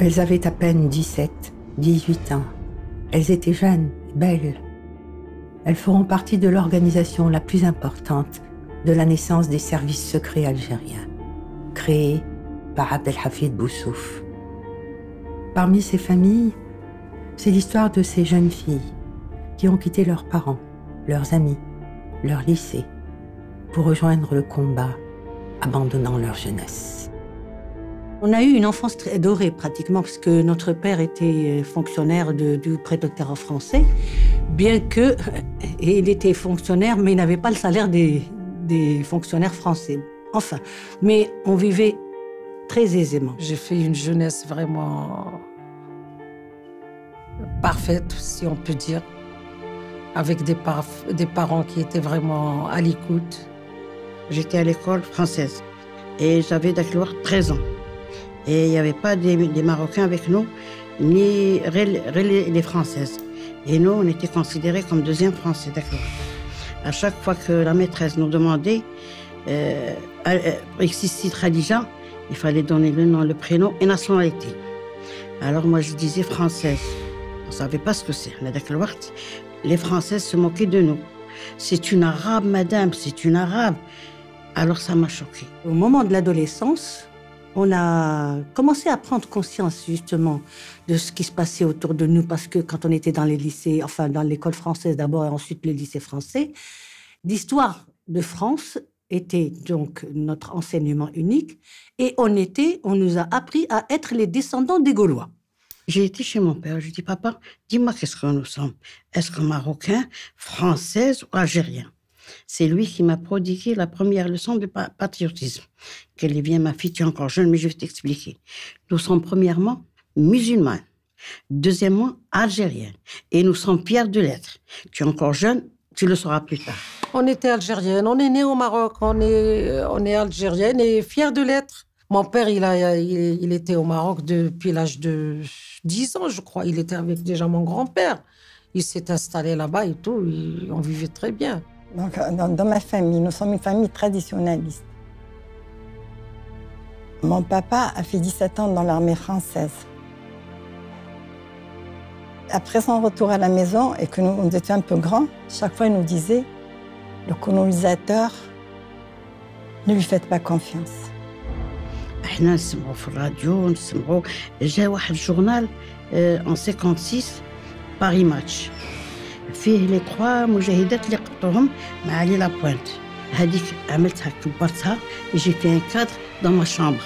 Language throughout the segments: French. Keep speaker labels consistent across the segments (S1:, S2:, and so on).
S1: Elles avaient à peine 17, 18 ans. Elles étaient jeunes, belles. Elles feront partie de l'organisation la plus importante de la naissance des services secrets algériens, créés par Abdelhafid Boussouf. Parmi ces familles, c'est l'histoire de ces jeunes filles qui ont quitté leurs parents, leurs amis, leur lycée, pour rejoindre le combat, abandonnant leur jeunesse.
S2: On a eu une enfance très dorée pratiquement, parce que notre père était fonctionnaire du protectorat français, bien que il était fonctionnaire, mais il n'avait pas le salaire des fonctionnaires français. Enfin, mais on vivait très aisément.
S3: J'ai fait une jeunesse vraiment parfaite, si on peut dire, avec des parents qui étaient vraiment à l'écoute.
S4: J'étais à l'école française et j'avais d'accord 13 ans. Et il n'y avait pas des Marocains avec nous, ni les Françaises. Et nous, on était considérés comme deuxième Français, d'accord. À chaque fois que la maîtresse nous demandait Existe Khadija, il fallait donner le nom, le prénom et nationalité. Alors moi, je disais française. On ne savait pas ce que c'est. Les Françaises se moquaient de nous. C'est une arabe, madame, c'est une arabe. Alors ça m'a choquée.
S2: Au moment de l'adolescence, on a commencé à prendre conscience justement de ce qui se passait autour de nous, parce que quand on était dans les lycées, enfin dans l'école française d'abord et ensuite le lycée français, l'histoire de France était donc notre enseignement unique et on nous a appris à être les descendants des Gaulois.
S4: J'ai été chez mon père, je lui ai dit, papa, dis-moi qu'est-ce que nous sommes. Est-ce que Marocains, Françaises ou Algériens? C'est lui qui m'a prodigué la première leçon de patriotisme. Qu'elle vient, ma fille, tu es encore jeune, mais je vais t'expliquer. Nous sommes premièrement musulmanes, deuxièmement algériennes, et nous sommes fiers de l'être. Tu es encore jeune, tu le sauras plus tard.
S3: On était algérienne, on est né au Maroc, on est algérienne et fiers de l'être. Mon père, il était au Maroc depuis l'âge de 10 ans, je crois. Il était avec déjà mon grand-père. Il s'est installé là-bas et tout, on vivait très bien.
S5: Donc, dans ma famille, nous sommes une famille traditionnaliste. Mon papa a fait 17 ans dans l'armée française. Après son retour à la maison et que nous étions un peu grands, chaque fois il nous disait « Le colonisateur, ne lui faites pas confiance ».
S4: احنا نسمعوا في الراديو نسمعوا جا واحد الجورنال en 56 باري ماتش فيه لي 3 مجاهدات اللي قطعوهم مع علي لابوينت هذيك عملتها كبرتها يجي فيها كادر دون ما شامبر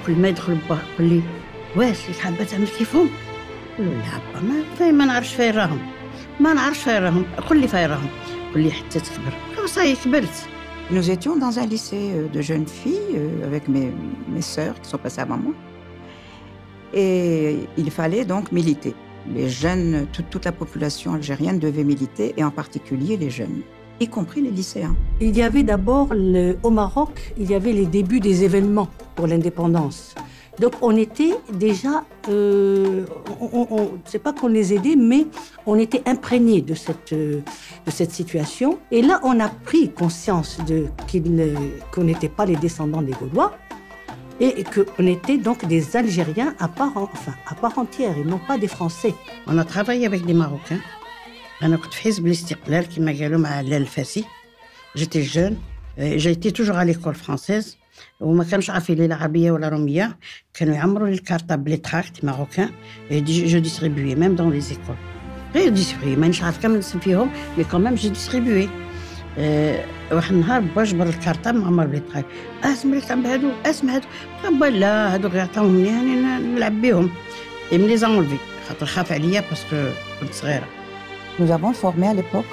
S4: كل ما يدخل با يقول لي واش اللي حابه تعمل كيفهم قول له لا با ما نعرفش فين راهم ما نعرفش فين راهم قول لي فين راهم قول لي حتى تكبر صاي كبرت.
S6: Nous étions dans un lycée de jeunes filles avec mes sœurs qui sont passées avant moi. Et il fallait donc militer. Les jeunes, toute la population algérienne devait militer, et en particulier les jeunes, y compris les lycéens.
S2: Il y avait d'abord, au Maroc, il y avait les débuts des événements pour l'indépendance. Donc on était déjà, c'est pas qu'on les aidait, mais on était imprégnés de cette situation. Et là, on a pris conscience qu'on n'était pas les descendants des Gaulois. et qu'on était donc des Algériens à part entière et non pas des Français.
S4: On a travaillé avec des Marocains. أنا كنت في حزب الاستقلال كما قالوا مع علال الفاسي. J'étais jeune, j'ai été toujours à l'école française وما كانوش عارفين لي العربية ولا رومية. كانوا يعمروا لي الكارطة بلي تراكت marocain et je distribuais même dans les écoles. غير distribuer مانيش عارف كامل نسم فيهم mais quand même j'ai distribué. واحد النهار بجبر الكارطة معمر بلي تراكت. اسم لي كان بهادو اسم هادو قال لا هادو غير عطاوهم لي يعني نلعب بيهم. et me les a enlevés خاطر خاف عليا parce que كنت صغيرة.
S6: Nous avons formé à l'époque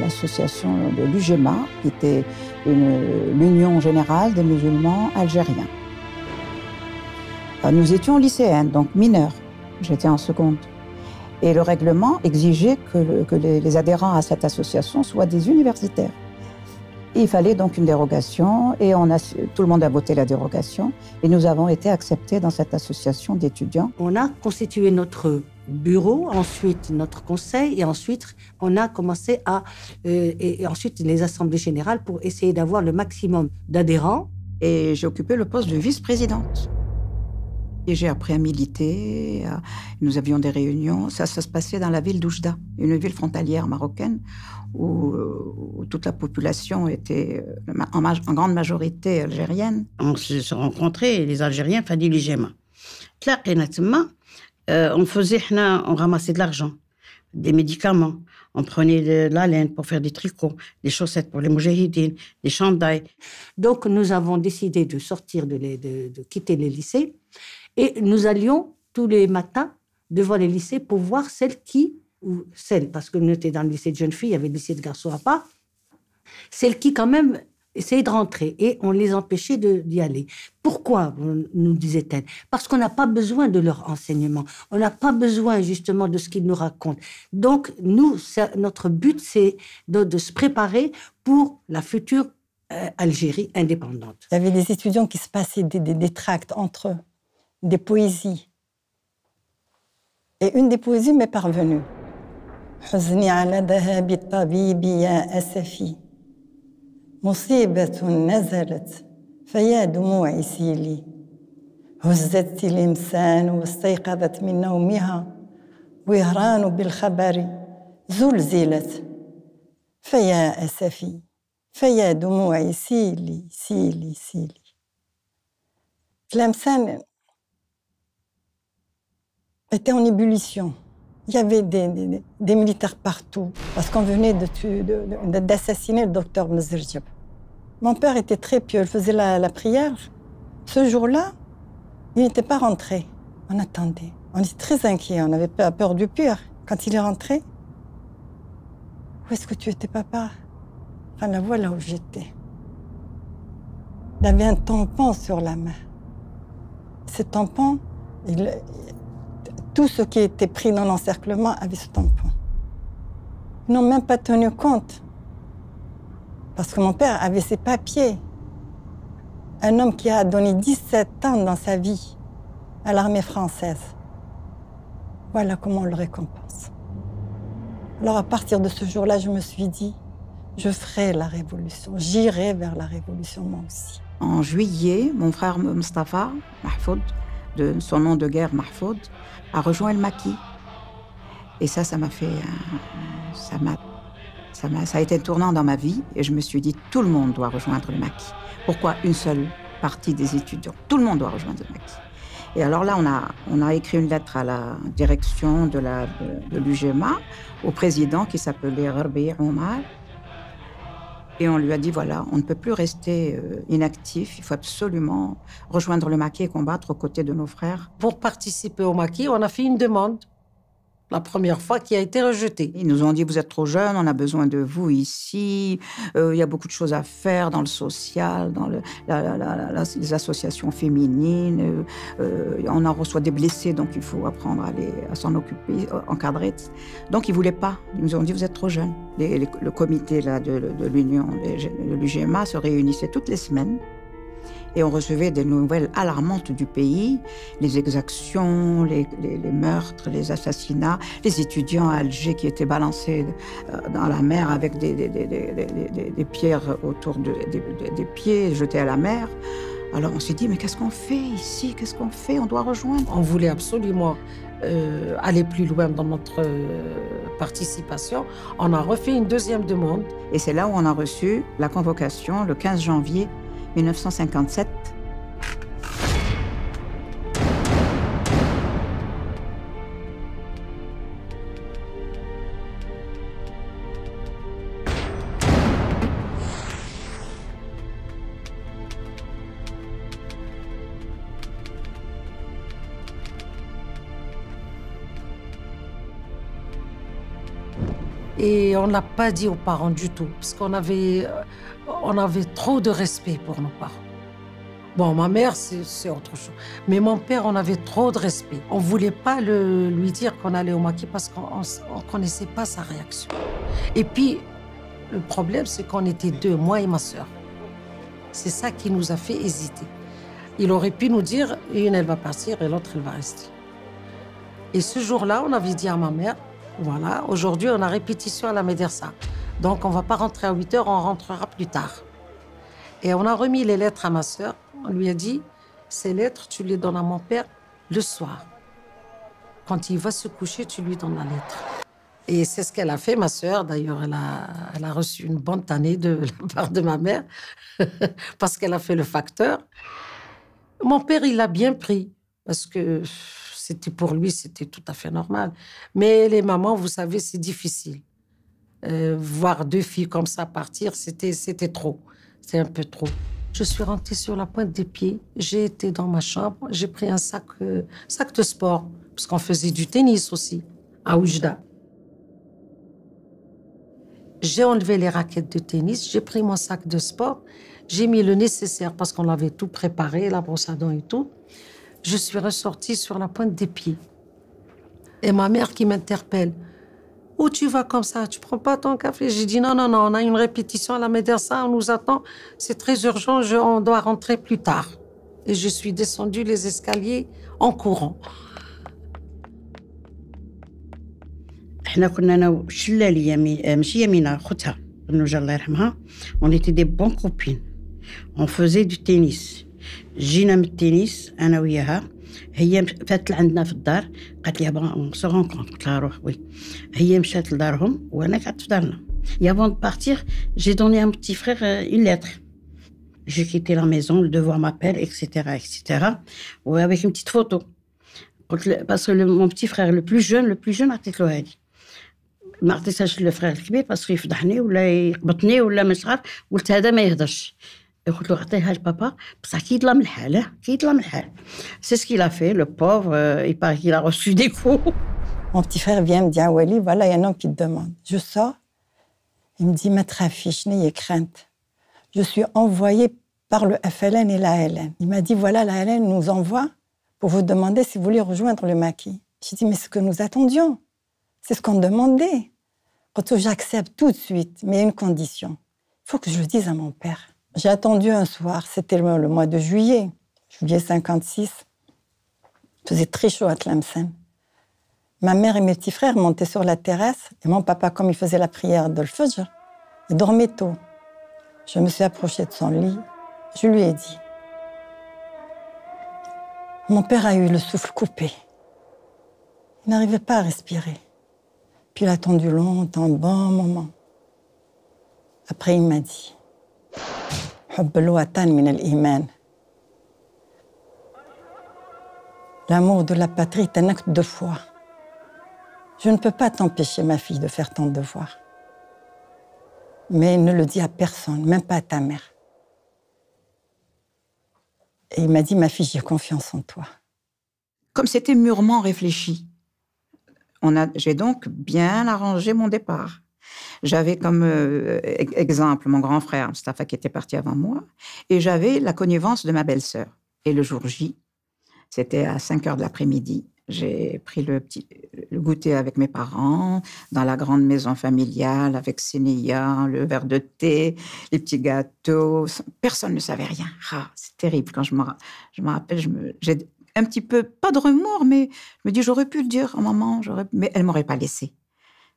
S6: l'association de l'UGMA, qui était l'Union générale des musulmans algériens. Nous étions lycéennes, donc mineures. J'étais en seconde. Et le règlement exigeait que les adhérents à cette association soient des universitaires. Et il fallait donc une dérogation, et tout le monde a voté la dérogation, et nous avons été acceptés dans cette association d'étudiants.
S2: On a constitué notre bureau, ensuite notre conseil, et ensuite on a commencé et ensuite les assemblées générales pour essayer d'avoir le maximum d'adhérents.
S6: Et j'ai occupé le poste de vice-présidente. Et j'ai appris à militer, nous avions des réunions. Ça se passait dans la ville d'Oujda, une ville frontalière marocaine où toute la population était en grande majorité algérienne.
S4: On se rencontrait, les Algériens, Fadi l'UGMA. On ramassait de l'argent, des médicaments. On prenait de la laine pour faire des tricots, des chaussettes pour les moujahidines, des chandails.
S2: Donc, nous avons décidé de sortir, de quitter les lycées. Et nous allions tous les matins devant les lycées pour voir parce que nous étions dans le lycée de jeunes filles, il y avait le lycée de garçons à part, celles qui quand même essayaient de rentrer et on les empêchait d'y aller. Pourquoi, nous disait-elle? Parce qu'on n'a pas besoin de leur enseignement, on n'a pas besoin justement de ce qu'ils nous racontent. Donc, notre but, c'est de se préparer pour la future Algérie indépendante.
S5: Il y avait des étudiants qui se passaient des tracts entre eux, des poésies. Et une des poésies m'est parvenue. حزني على ذهاب الطبيب يا أسفي مصيبة نزلت فيا دموعي سيلي هزت الإنسان واستيقظت من نومها وهران بالخبر زلزلت فيا أسفي فيا دموعي سيلي سيلي سيلي. Tlemcen était en ébullition. Il y avait des militaires partout, parce qu'on venait d'assassiner le docteur Mzirjab. Mon père était très pieux, il faisait la prière. Ce jour-là, il n'était pas rentré. On attendait. On était très inquiets, on avait peur du pire. Quand il est rentré, où est-ce que tu étais, papa? Enfin, la voilà où j'étais. Il avait un tampon sur la main. Ce tampon, tout ce qui était pris dans l'encerclement avait ce tampon. Ils n'ont même pas tenu compte. Parce que mon père avait ses papiers. Un homme qui a donné 17 ans dans sa vie à l'armée française. Voilà comment on le récompense. Alors à partir de ce jour-là, je me suis dit, je ferai la révolution, j'irai vers la révolution moi aussi.
S6: En juillet, mon frère Mustafa Mahfoud, de son nom de guerre Mahfoud, a rejoint le maquis. Et ça m'a fait... Ça a été un tournant dans ma vie et je me suis dit, tout le monde doit rejoindre le maquis. Pourquoi une seule partie des étudiants? Tout le monde doit rejoindre le maquis. Et alors là, on a écrit une lettre à la direction de l'UGMA, au président qui s'appelait Gharbi Omar. Et on lui a dit, voilà, on ne peut plus rester inactif, il faut absolument rejoindre le maquis et combattre aux côtés de nos frères.
S3: Pour participer au maquis, on a fait une demande, la première fois, qui a été rejetée.
S6: Ils nous ont dit, vous êtes trop jeunes, on a besoin de vous ici, il y a beaucoup de choses à faire dans le social, dans les associations féminines, on en reçoit des blessés, donc il faut apprendre à s'en occuper, encadrer. Donc ils ne voulaient pas, ils nous ont dit, vous êtes trop jeunes. Le comité là, de l'Union, de l'UGMA, se réunissait toutes les semaines. Et on recevait des nouvelles alarmantes du pays, les exactions, les meurtres, les assassinats, les étudiants à Alger qui étaient balancés dans la mer avec des pierres autour des pieds, jetés à la mer. Alors on s'est dit, mais qu'est-ce qu'on fait ici? Qu'est-ce qu'on fait? On doit rejoindre.
S3: On voulait absolument aller plus loin dans notre participation. On a refait une deuxième demande.
S6: Et c'est là où on a reçu la convocation le 15 janvier 1957.
S3: Et on ne l'a pas dit aux parents du tout, parce qu'on avait trop de respect pour nos parents. Bon, ma mère, c'est autre chose. Mais mon père, on avait trop de respect. On ne voulait pas lui dire qu'on allait au maquis parce qu'on ne connaissait pas sa réaction. Et puis, le problème, c'est qu'on était deux, moi et ma sœur. C'est ça qui nous a fait hésiter. Il aurait pu nous dire, une, elle va partir et l'autre, elle va rester. Et ce jour-là, on avait dit à ma mère, voilà, aujourd'hui, on a répétition à la médersa. Donc, on ne va pas rentrer à 8 heures, on rentrera plus tard. Et on a remis les lettres à ma sœur. On lui a dit, ces lettres, tu les donnes à mon père le soir. Quand il va se coucher, tu lui donnes la lettre. Et c'est ce qu'elle a fait, ma sœur. D'ailleurs, elle a reçu une bonne tannée de la part de ma mère parce qu'elle a fait le facteur. Mon père, il l'a bien pris parce que pour lui, c'était tout à fait normal. Mais les mamans, vous savez, c'est difficile. Voir deux filles comme ça partir, c'était trop. C'est un peu trop. Je suis rentrée sur la pointe des pieds. J'ai été dans ma chambre. J'ai pris un sac de sport, parce qu'on faisait du tennis aussi, à Oujda. J'ai enlevé les raquettes de tennis. J'ai pris mon sac de sport. J'ai mis le nécessaire, parce qu'on avait tout préparé, la brosse à dents et tout. Je suis ressortie sur la pointe des pieds. Et ma mère qui m'interpelle. Où tu vas comme ça? Tu prends pas ton café? J'ai dit non, on a une répétition à la médersa, on nous attend. C'est très urgent, on doit rentrer plus tard. Et je suis descendue les escaliers en courant.
S4: احنا كنا انا وشلالي ماشي يمينة خوتها النوجة الله يرحمها. On était des bonnes copines. On faisait du tennis. جينا من التنس انا وياها. هي فاتت عندنا في الدار قالت لي بون سو رونكونتر. قلت لها روح وي. هي مشات لدارهم وانا قعدت في دارنا. Et avant de partir, j'ai donné à mon petit frère une lettre. J'ai quitté la maison, le devoir m'appelle, etc., etc. Ouais, avec une petite photo. Parce que mon petit frère, le plus jeune, عطيت له هذه. ما عطيتهاش للفرير الكبير باسكو يفضحني ولا يقبطني ولا مش عارف. قلت هذا ما يهدرش. قلت له عطيها لبابا بصح كي يطلع من الحال. C'est ce qu'il a fait, le pauvre. Il paraît qu'il a reçu des coups.
S5: Mon petit frère vient me dire, Wali, voilà, il y a un homme qui te demande. Je sors. Il me dit, maître Afiche, n'ayez crainte. Je suis envoyée par le FLN et la LN. Il m'a dit, voilà, la LN nous envoie pour vous demander si vous voulez rejoindre le maquis. J'ai dit, mais c'est ce que nous attendions. C'est ce qu'on demandait. Quand j'accepte tout de suite, mais il y a une condition. Il faut que je le dise à mon père. J'ai attendu un soir, c'était le mois de juillet 56. Il faisait très chaud à Tlemcen. Ma mère et mes petits frères montaient sur la terrasse et mon papa, comme il faisait la prière de l'Fajr, il dormait tôt. Je me suis approchée de son lit, je lui ai dit. Mon père a eu le souffle coupé. Il n'arrivait pas à respirer. Puis il a attendu longtemps, un bon moment. Après, il m'a dit l'amour de la patrie est un acte de foi. Je ne peux pas t'empêcher, ma fille, de faire ton devoir. Mais ne le dis à personne, même pas à ta mère. Et il m'a dit, ma fille, j'ai confiance en toi.
S6: Comme c'était mûrement réfléchi, j'ai donc bien arrangé mon départ. J'avais comme exemple mon grand frère, Mustafa, qui était parti avant moi, et j'avais la connivence de ma belle-sœur. Et le jour J, c'était à 5 heures de l'après-midi, j'ai pris le goûter avec mes parents, dans la grande maison familiale, avec Sénéa, le verre de thé, les petits gâteaux. Personne ne savait rien. Ah, c'est terrible. Quand je me rappelle, j'ai un petit peu, pas de remords, mais je me dis, j'aurais pu le dire à maman, mais elle ne m'aurait pas laissé.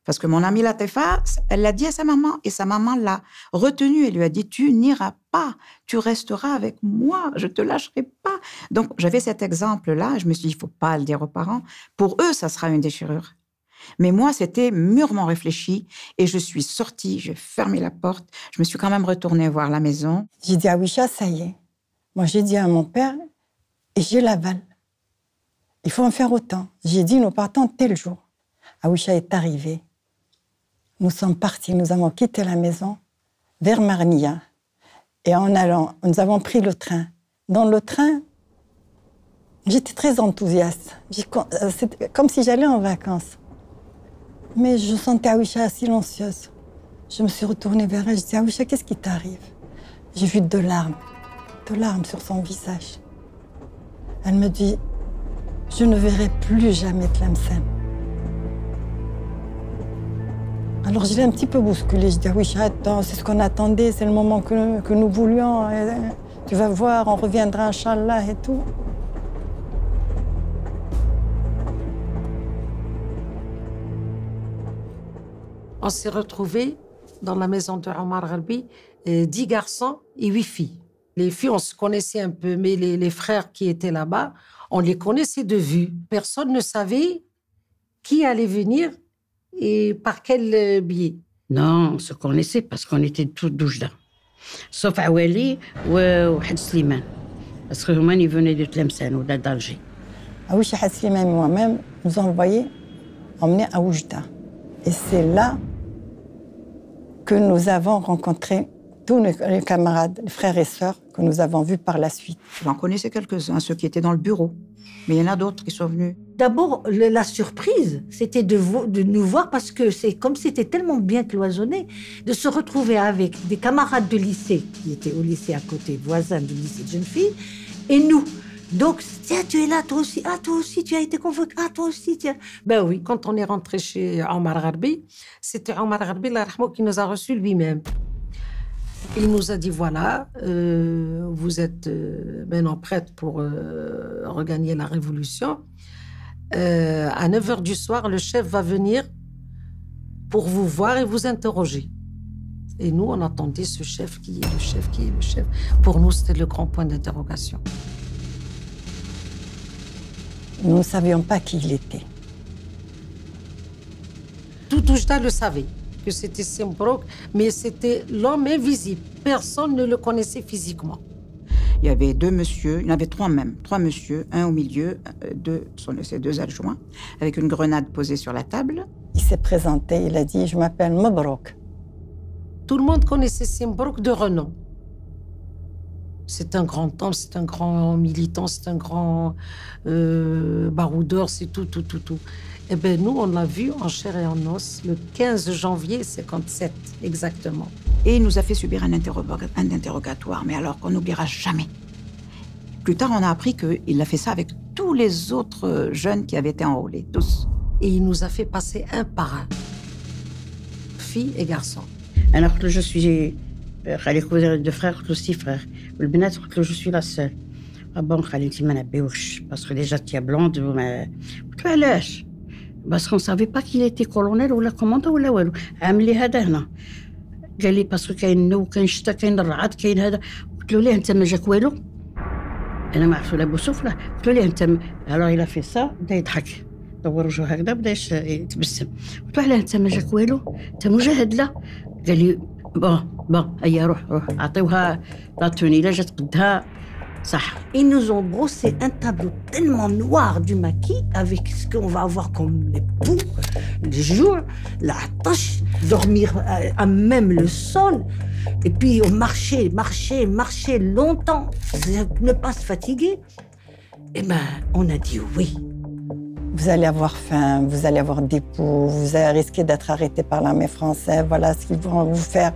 S6: Parce que mon amie Latifa, elle l'a dit à sa maman, et sa maman l'a retenue. Elle lui a dit, tu n'iras pas, tu resteras avec moi, je ne te lâcherai pas. Donc, j'avais cet exemple-là, je me suis dit, il ne faut pas le dire aux parents. Pour eux, ça sera une déchirure. Mais moi, c'était mûrement réfléchi, et je suis sortie, j'ai fermé la porte, je me suis quand même retournée voir la maison.
S5: J'ai dit à Aouisha, ça y est. Moi, j'ai dit à mon père, et j'ai l'aval. Il faut en faire autant. J'ai dit, nous partons tel jour. Aouisha est arrivée. Nous sommes partis, nous avons quitté la maison vers Marnia. Et en allant, nous avons pris le train. Dans le train, j'étais très enthousiaste. C'était comme si j'allais en vacances. Mais je sentais Aouisha silencieuse. Je me suis retournée vers elle, je dis, Aouisha, qu'est-ce qui t'arrive? J'ai vu de larmes sur son visage. Elle me dit, je ne verrai plus jamais Tlemcen. Alors je l'ai un petit peu bousculée. Je dis, ah oui, attends, c'est ce qu'on attendait, c'est le moment que nous voulions. Tu vas voir, on reviendra, Inch'Allah, et tout.
S3: On s'est retrouvés dans la maison de Omar Gharbi, 10 garçons et 8 filles. Les filles, on se connaissait un peu, mais les frères qui étaient là-bas, on les connaissait de vue. Personne ne savait qui allait venir et par quel biais.
S4: Non, on se connaissait parce qu'on était tous d'Oujda. Sauf Awali ou Had Slimane. Parce que ils venaient de Tlemcen ou d'Alger.
S5: Aouisha Had Slimane et moi-même nous envoyaient emmener à Oujda. Et c'est là que nous avons rencontré tous les camarades, les frères et sœurs que nous avons vus par la suite.
S6: J'en connaissais quelques-uns, ceux qui étaient dans le bureau. Mais il y en a d'autres qui sont venus.
S2: D'abord, la surprise, c'était de nous voir parce que c'est comme c'était tellement bien cloisonné, de se retrouver avec des camarades de lycée qui étaient au lycée à côté, voisins du lycée de jeunes filles, et nous. Donc, tiens, tu es là, toi aussi, tu as été convoqué, toi aussi, tiens.
S3: Ben oui, quand on est rentré chez Omar Gharbi, c'était Omar Gharbi, qui nous a reçus lui-même. Il nous a dit, voilà, vous êtes maintenant prête pour regagner la révolution. À 9h du soir, le chef va venir pour vous voir et vous interroger. Et nous, on attendait ce chef, qui est le chef, qui est le chef. Pour nous, c'était le grand point d'interrogation.
S5: Nous ne savions pas qui il était.
S3: Tout Oujda le savait, que c'était Simbrouk, mais c'était l'homme invisible. Personne ne le connaissait physiquement.
S6: Il y avait 2 messieurs, il y en avait 3 même, 3 messieurs, un au milieu, ses 2 adjoints, avec une grenade posée sur la table.
S5: Il s'est présenté, il a dit, je m'appelle Mabrouk.
S3: Tout le monde connaissait Simbrouk de renom. C'est un grand homme, c'est un grand militant, c'est un grand baroudeur, c'est tout. Eh bien, nous, on l'a vu en chair et en os le 15 janvier 1957, exactement.
S6: Et il nous a fait subir un interrogatoire, mais alors qu'on n'oubliera jamais. Plus tard, on a appris qu'il a fait ça avec tous les autres jeunes qui avaient été enrôlés, tous.
S3: Et il nous a fait passer un par un, filles et garçons.
S4: Alors que je suis... j'ai 2 frères, 6 frères. Le Benat, je suis la seule. Ah bon, Khalid, ma béouche, parce que déjà, tu es blonde, mais... Tu as l'âge. Parce qu'on ne savait pas qu'il était colonel ou la commandant ou la walou. عامل هذا هنا. قال لي باسكو كاين النو كاين الشتا كاين الرعد كاين هذا. قلت له ليه انت ما جاك والو؟ انا ما عرفت لا سفله. قلت له ليه انت alors il a fait ça بدا يضحك. دور وجهه هكذا بدا يتبسم. قلت له علاه انت ما جاك والو؟ انت مجاهد لا. قال لي bon, هيا روح اعطيوها لا توني لا جات قدها صح.
S2: Ils nous ont brossé un tableau tellement noir du maquis avec ce qu'on va avoir comme les poux, les jours, la tâche, dormir à même le sol. Et puis on marchait longtemps, ne pas se fatiguer. Eh bien, on a dit oui.
S5: Vous allez avoir faim, vous allez avoir des poux, vous allez risquer d'être arrêté par l'armée française, voilà ce qu'ils vont vous faire.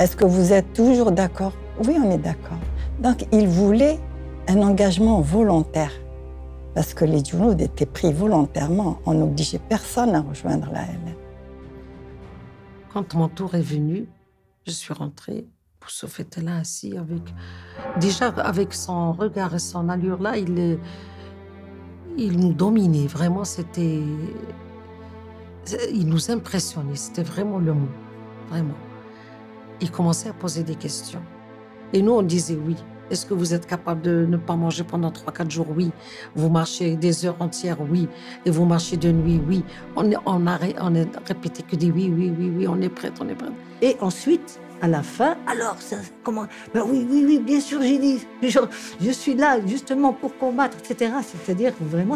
S5: Est-ce que vous êtes toujours d'accord? Oui, on est d'accord. Donc, ils voulaient un engagement volontaire, parce que les Djounoud étaient pris volontairement. On n'obligeait personne à rejoindre la LN.
S3: Quand mon tour est venu, je suis rentrée. Boussouf était là, assis, avec son regard et son allure-là, il nous dominait. Vraiment, Il nous impressionnait, c'était vraiment le mot, vraiment. Il commençait à poser des questions. Et nous, on disait oui. Est-ce que vous êtes capable de ne pas manger pendant 3-4 jours? Oui. Vous marchez des heures entières? Oui. Et vous marchez de nuit? Oui. On a répété que des oui, oui, oui, oui, on est prête, on est prête.
S2: Et ensuite, à la fin, alors, ça, comment? Ben oui, oui, oui, bien sûr, j'ai dit. Je suis là justement pour combattre, etc. C'est-à-dire que vraiment,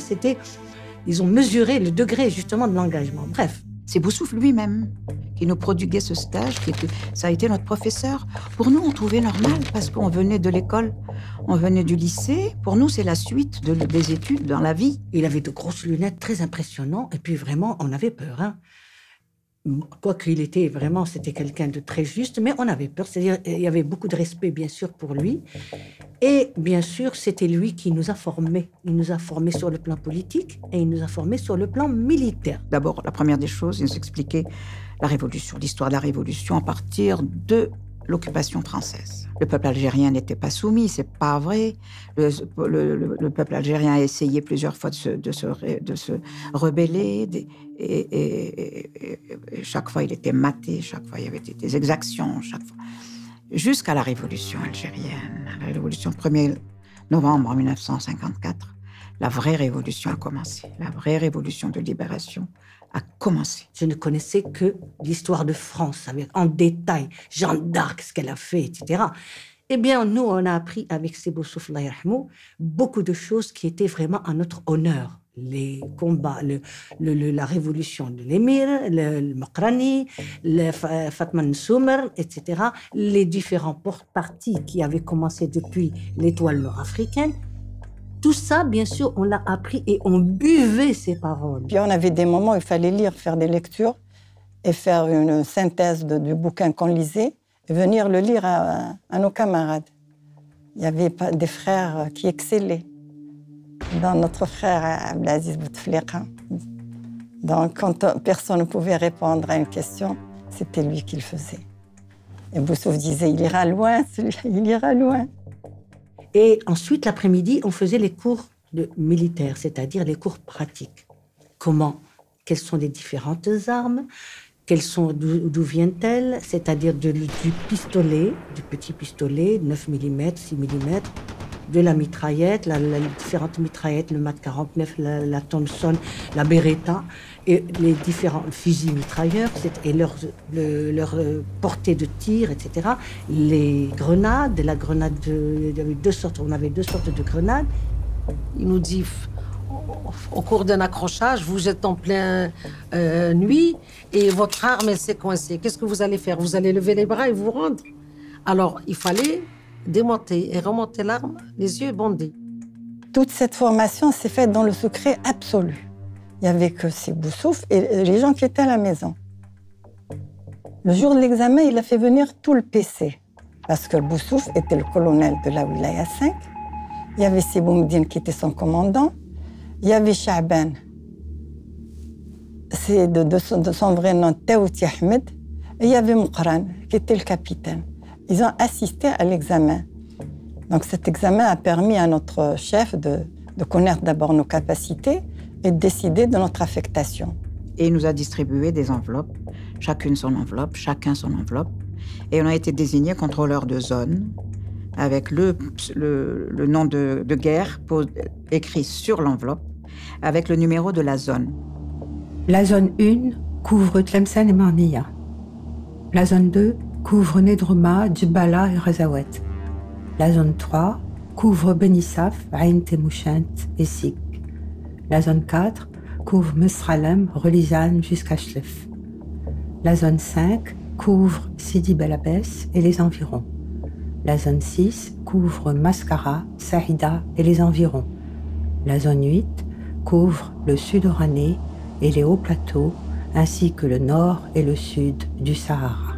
S2: ils ont mesuré le degré justement de l'engagement. Bref.
S6: C'est Boussouf lui-même qui nous prodiguait ce stage, ça a été notre professeur. Pour nous, on trouvait normal parce qu'on venait de l'école, on venait du lycée. Pour nous, c'est la suite des études dans la vie.
S2: Il avait de grosses lunettes très impressionnantes et puis vraiment, on avait peur. Hein. Quoique c'était quelqu'un de très juste, mais on avait peur. C'est-à-dire, il y avait beaucoup de respect, bien sûr, pour lui. Et bien sûr, c'était lui qui nous a formés. Il nous a formés sur le plan politique et il nous a formés sur le plan militaire.
S6: D'abord, la première des choses, il nous expliquait la Révolution, l'histoire de la Révolution à partir de l'occupation française. Le peuple algérien n'était pas soumis, c'est pas vrai. Le peuple algérien a essayé plusieurs fois de se rebeller et chaque fois il était maté, chaque fois il y avait des exactions, chaque fois. Jusqu'à la Révolution algérienne, la Révolution 1er novembre 1954, la vraie révolution a commencé. La vraie révolution de libération a commencé.
S2: Je ne connaissais que l'histoire de France, en détail, Jeanne d'Arc, ce qu'elle a fait, etc. Eh bien, nous, on a appris avec Sidi Boussouf, Allah yarhamou, beaucoup de choses qui étaient vraiment à notre honneur. Les combats, la révolution de l'émir, le Mokrani, Fatma Nsoumer, etc. Les différents partis qui avaient commencé depuis l'étoile nord-africaine. Tout ça, bien sûr, on l'a appris et on buvait ces paroles.
S5: Puis on avait des moments où il fallait lire, faire des lectures et faire une synthèse du bouquin qu'on lisait et venir le lire à nos camarades. Il y avait des frères qui excellaient. Dans notre frère Abdelaziz Bouteflika. Donc, quand personne ne pouvait répondre à une question, c'était lui qui le faisait. Et Boussouf disait, il ira loin, celui-là, il ira loin.
S2: Et ensuite, l'après-midi, on faisait les cours militaires, c'est-à-dire les cours pratiques. Quelles sont les différentes armes? D'où viennent-elles? C'est-à-dire du pistolet, du petit pistolet, 9 mm, 6 mm, de la mitraillette, les différentes mitraillettes, le MAT 49, la Thompson, la Beretta, et les différents fusils mitrailleurs, et leur portée de tir, etc. Les grenades, on avait deux sortes de grenades.
S3: Il nous dit, au cours d'un accrochage, vous êtes en pleine nuit et votre arme, elle s'est coincée. Qu'est-ce que vous allez faire? Vous allez lever les bras et vous rendre? Alors, il fallait démonter et remonter l'arme, les yeux bandés.
S5: Toute cette formation s'est faite dans le secret absolu. Il n'y avait que Sidi Boussouf et les gens qui étaient à la maison. Le jour de l'examen, il a fait venir tout le PC. Parce que Boussouf était le colonel de la Wilaya 5. Il y avait Sidi Boumdine qui était son commandant. Il y avait Chaaban. C'est de son vrai nom, Taouti Ahmed. Et il y avait Moukran, qui était le capitaine. Ils ont assisté à l'examen. Donc cet examen a permis à notre chef de connaître d'abord nos capacités et de décider de notre affectation.
S6: Et il nous a distribué des enveloppes, chacune son enveloppe, chacun son enveloppe. Et on a été désignés contrôleurs de zone avec le nom de guerre écrit sur l'enveloppe, avec le numéro de la zone.
S1: La zone 1 couvre Tlemcen et Marnia. La zone 2 couvre Nedrouma, Djibala et Razawet. La zone 3 couvre Benissaf, Ain Temouchent et Sik. La zone 4 couvre Mesralem, Relizane jusqu'à Chlef. La zone 5 couvre Sidi Belabès et les environs. La zone 6 couvre Mascara, Saïda et les environs. La zone 8 couvre le sud oranais et les hauts plateaux, ainsi que le nord et le sud du Sahara.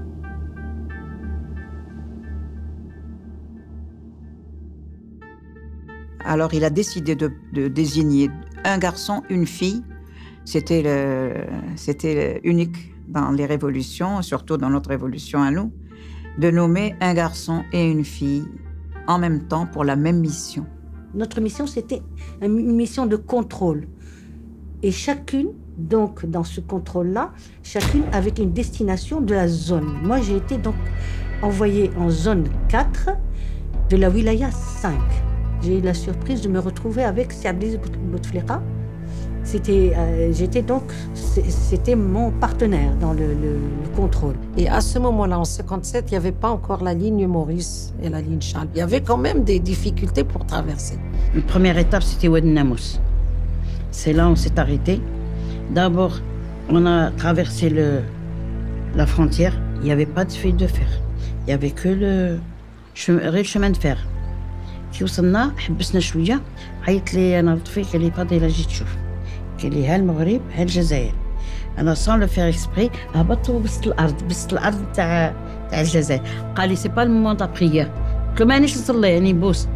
S6: Alors, il a décidé de désigner un garçon, une fille. C'était unique dans les révolutions, surtout dans notre révolution à nous, de nommer un garçon et une fille en même temps pour la même mission.
S2: Notre mission, c'était une mission de contrôle. Et chacune donc dans ce contrôle-là, chacune avec une destination de la zone. Moi, j'ai été donc envoyée en zone 4 de la wilaya 5. J'ai eu la surprise de me retrouver avec Siablis Bouteflika. C'était mon partenaire dans le contrôle.
S3: Et à ce moment-là, en 57, il n'y avait pas encore la ligne Maurice et la ligne Charles. Il y avait quand même des difficultés pour traverser.
S4: La première étape, c'était Oued Namous. C'est là où on s'est arrêté. D'abord, on a traversé la frontière. Il n'y avait pas de fil de fer. Il n'y avait que le chemin de fer. كي وصلنا حبسنا شويه عيط لي انا لطفي قال لي فاضله جيت تشوف قال لي ها المغرب ها الجزائر انا سون لو فير اكسبري هبطت وبست الارض تاع الجزائر قال لي سي با المومون دا بريير قلت له مانيش نصلي يعني بوس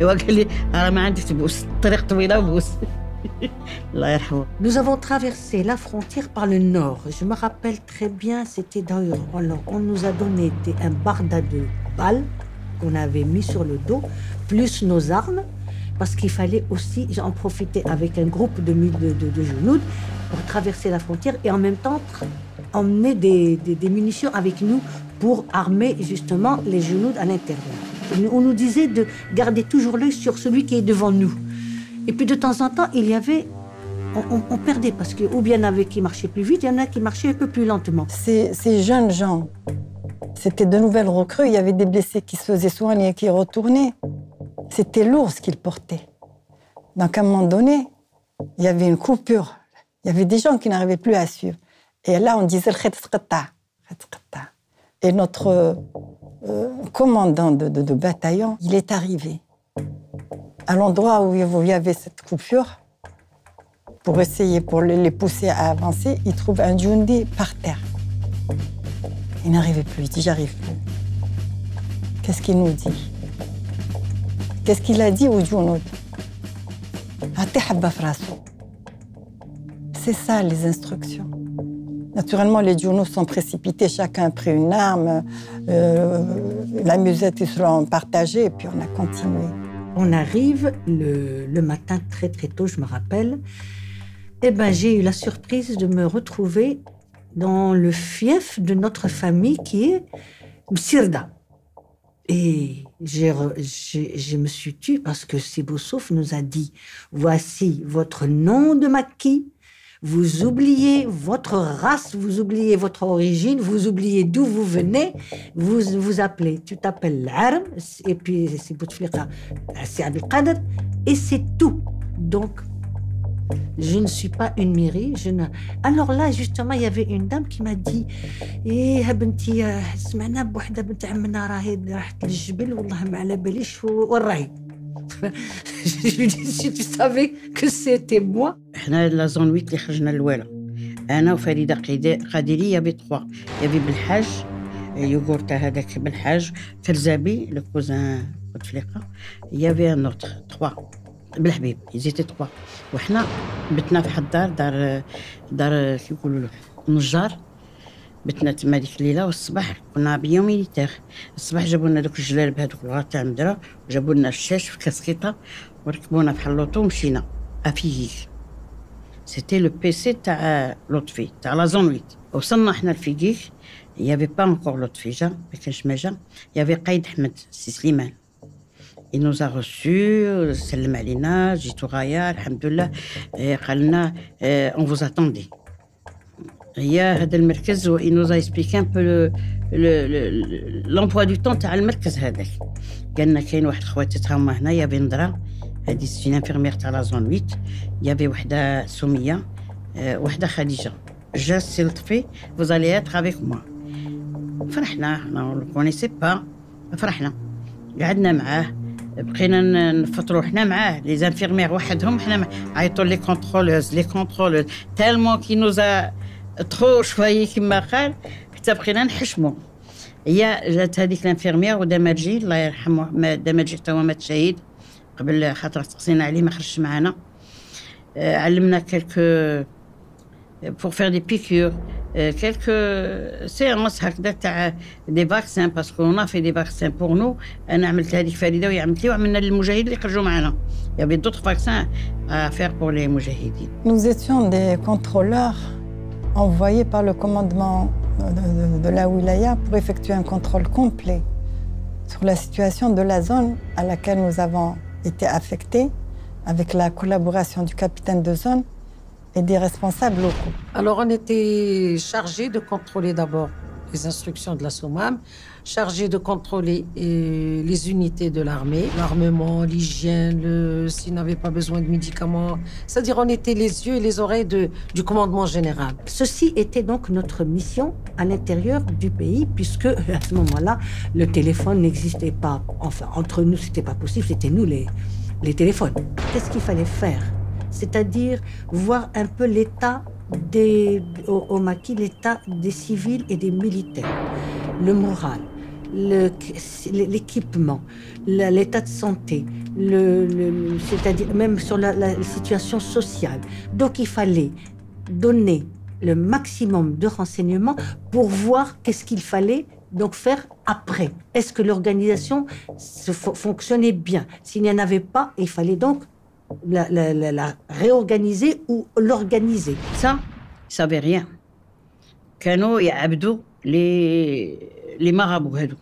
S4: ايوا قال لي راه ما عندك تبوس الطريق طويله وبوس الله يرحمه.
S2: Nous avons traversé la frontière par le nord. Je me rappelle très bien, c'était dans on nous a donné un barda de balles qu'on avait mis sur le dos, plus nos armes, parce qu'il fallait aussi en profiter avec un groupe de Junouds pour traverser la frontière et en même temps emmener des munitions avec nous pour armer justement les Junouds à l'intérieur. On nous disait de garder toujours l'œil sur celui qui est devant nous. Et puis de temps en temps, il y avait... On perdait parce que ou bien il y en avait qui marchaient plus vite, il y en a qui marchaient un peu plus lentement.
S5: Ces jeunes gens, c'était de nouvelles recrues, il y avait des blessés qui se faisaient soigner et qui retournaient. C'était lourd ce qu'ils portaient. Donc à un moment donné, il y avait une coupure. Il y avait des gens qui n'arrivaient plus à suivre. Et là, on disait le khetskata. Et notre commandant de bataillon, il est arrivé à l'endroit où il y avait cette coupure pour essayer, pour les pousser à avancer. Il trouve un Djoundi par terre. Il n'arrivait plus, il dit « j'arrive plus ». Qu'est-ce qu'il nous dit? Qu'est-ce qu'il a dit au Djounoud? C'est ça les instructions. Naturellement, les Djounous sont précipités, chacun a pris une arme, la musette ils seront partagés et puis on a continué.
S2: On arrive le matin très très tôt, je me rappelle. Eh ben, j'ai eu la surprise de me retrouver dans le fief de notre famille qui est Msirda. Et je me suis tue parce que Sibossouf nous a dit « Voici votre nom de maquis, vous oubliez votre race, vous oubliez votre origine, vous oubliez d'où vous venez, vous vous appelez, tu t'appelles l'Arm, et puis c'est Bouteflika, c'est Abdelkader, et c'est tout. » Donc, je ne suis pas une Miri. Alors là, justement, il y avait une dame qui m'a dit إيه بنتي سمعنا بوحدة بنت عمنا راهي راحت للجبل والله ما على باليش وراهي. Je lui dis si tu savais que c'était moi.
S4: احنا لا زون 8 اللي خرجنا للوالا. انا وفريده قادري يابي 3 يابي بالحاج يوغورتا هذاك بالحاج فرزابي لو كوزان بوتفليقه يابي ان اوتر 3 بالحبيب يزيتي 3 وحنا بتنا في حد دار كيف يقولوا له نجار بتنا تما ديك الليله والصباح كنا بيوم ميليتير الصباح جابوا لنا دوك الجلالب هذوك الغار تاع المدرة وجابوا لنا الشاش في كاسكيطه وركبونا بحال اللوطو ومشينا افيك سيتي لو بيسي تاع لطفي تاع لا زون 8 وصلنا حنا لفيكيك يافي با انكور لطفي جا ما كانش ما جا يافي قايد احمد سي سليمان. Il nous a reçus, سلم علينا جيتو غايا الحمد لله قال لنا on vous attendait. هي هذا المركز il nous a expliqué un peu l'emploi du temps تاع المركز هذاك. قال لنا كاين واحد خواتاتها هما هنا يافي نضرة هذه سي انفيرمير تاع لا زون 8 يافي وحده سميه وحده خديجه جا سي لطفي vous allez être avec moi. فرحنا احنا كونيسي با فرحنا قعدنا معاه بقينا نفطروا حنا معاه لي زانفيرمير وحدهم حنا عيطوا لي كونترولوز تالمون كي نوزا ترو شويه كما قال حتى بقينا نحشموا. هي جات هذيك الانفيرمير ودمرجي الله يرحمه دمرجي حتى هو مات شهيد قبل خاطر تقصينا عليه ما خرجش معنا. علمنا كلكو pour faire des piqûres. Quelques séances des vaccins, parce qu'on a fait des vaccins pour nous. أنا عملت هذيك فريدة وهي عملت لي وعملنا للمجاهدين اللي خرجوا معنا. Il y avait d'autres vaccins à faire pour les mujahideen.
S5: Nous étions des contrôleurs envoyés par le commandement de la wilaya pour effectuer un contrôle complet sur la situation de la zone à laquelle nous avons été affectés, avec la collaboration du capitaine de zone et des responsables locaux.
S3: Alors, on était chargés de contrôler d'abord les instructions de la SOMAM, chargés de contrôler les unités de l'armée, l'armement, l'hygiène, s'ils n'avaient pas besoin de médicaments. C'est-à-dire, on était les yeux et les oreilles du commandement général.
S2: Ceci était donc notre mission à l'intérieur du pays, puisque à ce moment-là, le téléphone n'existait pas. Enfin, entre nous, c'était pas possible, c'était nous les téléphones. Qu'est-ce qu'il fallait faire? C'est-à-dire voir un peu l'état au Maquis, l'état des civils et des militaires, le moral, l'équipement, l'état de santé, c'est-à-dire même sur la situation sociale. Donc il fallait donner le maximum de renseignements pour voir qu'est-ce qu'il fallait donc faire après. Est-ce que l'organisation fonctionnait bien? S'il n'y en avait pas, il fallait donc la réorganiser ou l'organiser.
S4: Ça, ils ne savaient rien. كانوا يعبدوا les marabouts هادو.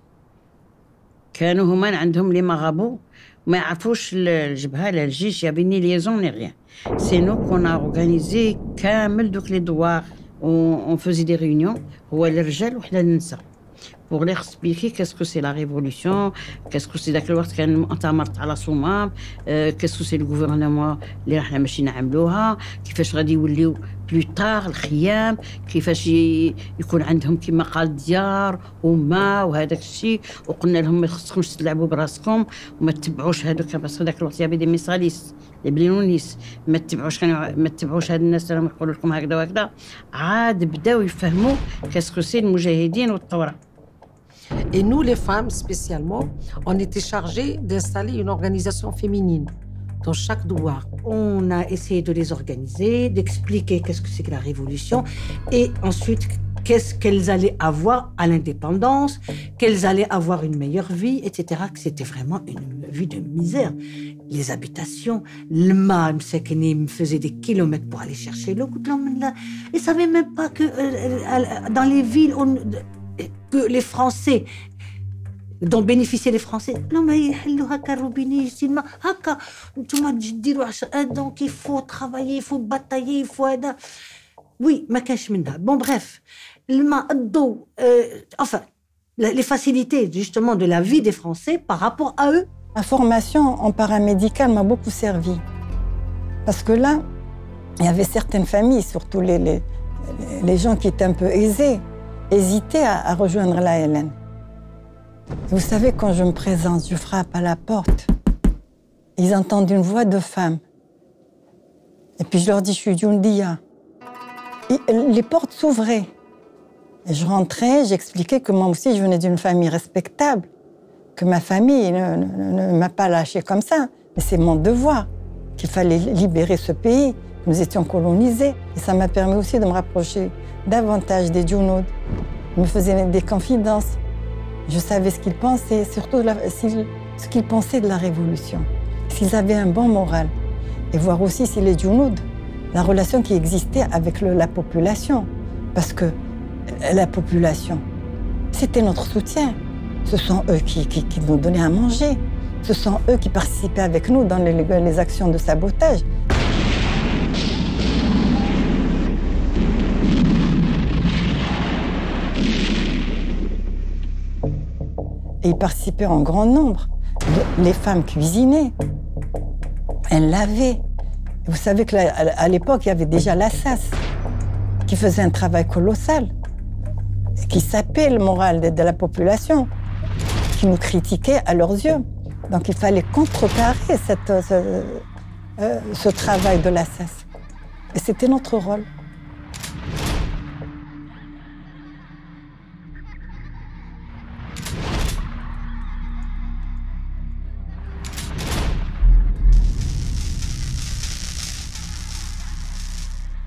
S4: كانوا هما عندهم les marabouts ما يعرفوش الجبهة لا الجيش يا بني liaison ni rien. C'est nous qu'on a organisé كامل دوك les douars. On faisait des réunions هو الرجال وحنا النساء. Pour leur expliquer qu'est-ce que c'est la révolution, qu'est-ce que c'est ذاك الوقت كان مؤتمرت على صومال, qu'est-ce que c'est le gouvernement اللي راحنا ماشي نعملوها, كيفاش غادي يوليو بلو طار الخيام, كيفاش يكون عندهم كما قال ديار وماء وهذاك الشيء, وقلنا لهم ما خصكمش تلعبوا براسكم وما تتبعوش هذوك, بس هذاك الوقت يا دي ميساليس لي بلينونيس, ما تتبعوش هاد الناس راهم يقولوا لكم هكذا وهكذا. عاد بداو يفهموا كاسكو سي المجاهدين والثوره.
S3: Et nous, les femmes spécialement, on était chargés d'installer une organisation féminine dans chaque douar.
S2: On a essayé de les organiser, d'expliquer qu'est-ce que c'est que la révolution et ensuite qu'est-ce qu'elles allaient avoir à l'indépendance, qu'elles allaient avoir une meilleure vie, etc. Que c'était vraiment une vie de misère. Les habitations, le mal, me faisait des kilomètres pour aller chercher l'eau. Ils ne savaient même pas que dans les villes, que les Français, dont bénéficiaient les Français, donc il faut travailler, il faut batailler, il faut... Oui, bon bref, enfin, les facilités justement de la vie des Français par rapport à eux.
S5: Ma formation en paramédical m'a beaucoup servi. Parce que là, il y avait certaines familles, surtout les gens qui étaient un peu aisés, hésitaient à rejoindre l'ALN. Vous savez, quand je me présente, je frappe à la porte. Ils entendent une voix de femme. Et puis je leur dis, je suis Djoundia. Les portes s'ouvraient. Et je rentrais, j'expliquais que moi aussi, je venais d'une famille respectable, que ma famille ne m'a pas lâchée comme ça. Mais c'est mon devoir, qu'il fallait libérer ce pays. Nous étions colonisés. Et ça m'a permis aussi de me rapprocher davantage des Djounoud. Ils me faisaient des confidences. Je savais ce qu'ils pensaient, surtout ce qu'ils pensaient de la révolution. S'ils avaient un bon moral. Et voir aussi si les Djounoud, la relation qui existait avec la population. Parce que la population, c'était notre soutien. Ce sont eux qui nous donnaient à manger. Ce sont eux qui participaient avec nous dans les actions de sabotage. Et ils participaient en grand nombre. Les femmes cuisinaient, elles lavaient. Vous savez qu'à l'époque, il y avait déjà l'ASSAS qui faisait un travail colossal, qui sapait le moral de la population, qui nous critiquait à leurs yeux. Donc il fallait contrecarrer ce travail de l'ASSAS. Et c'était notre rôle.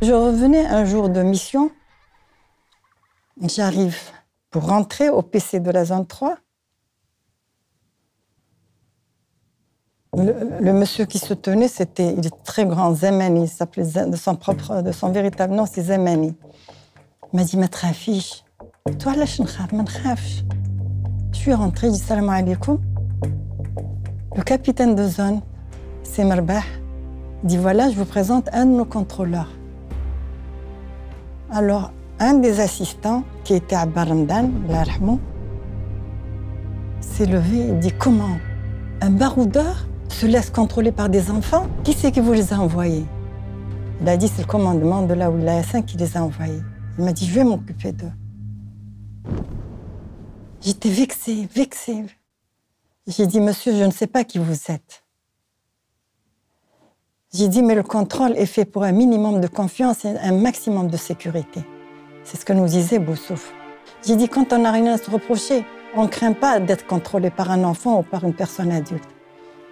S5: Je revenais un jour de mission. J'arrive pour rentrer au PC de la zone 3. Le monsieur qui se tenait, il est très grand, Zemani, il s'appelait de son véritable nom, c'est Zemani. Il m'a dit, ma trafiche. Toi, là, je ne khafsh. Je suis rentrée, j'ai dit, salam alaikum. Le capitaine de zone, c'est Marbah, dit, voilà, je vous présente un de nos contrôleurs. Alors, un des assistants, qui était Abbar Ramdan, s'est levé et dit, comment un baroudeur se laisse contrôler par des enfants? Qui c'est qui vous les a envoyés? Il a dit, c'est le commandement de la Wilaya 5 qui les a envoyés. Il m'a dit, je vais m'occuper d'eux. J'étais vexée. J'ai dit, monsieur, je ne sais pas qui vous êtes. J'ai dit, mais le contrôle est fait pour un minimum de confiance et un maximum de sécurité. C'est ce que nous disait Boussouf. J'ai dit, quand on n'a rien à se reprocher, on ne craint pas d'être contrôlé par un enfant ou par une personne adulte.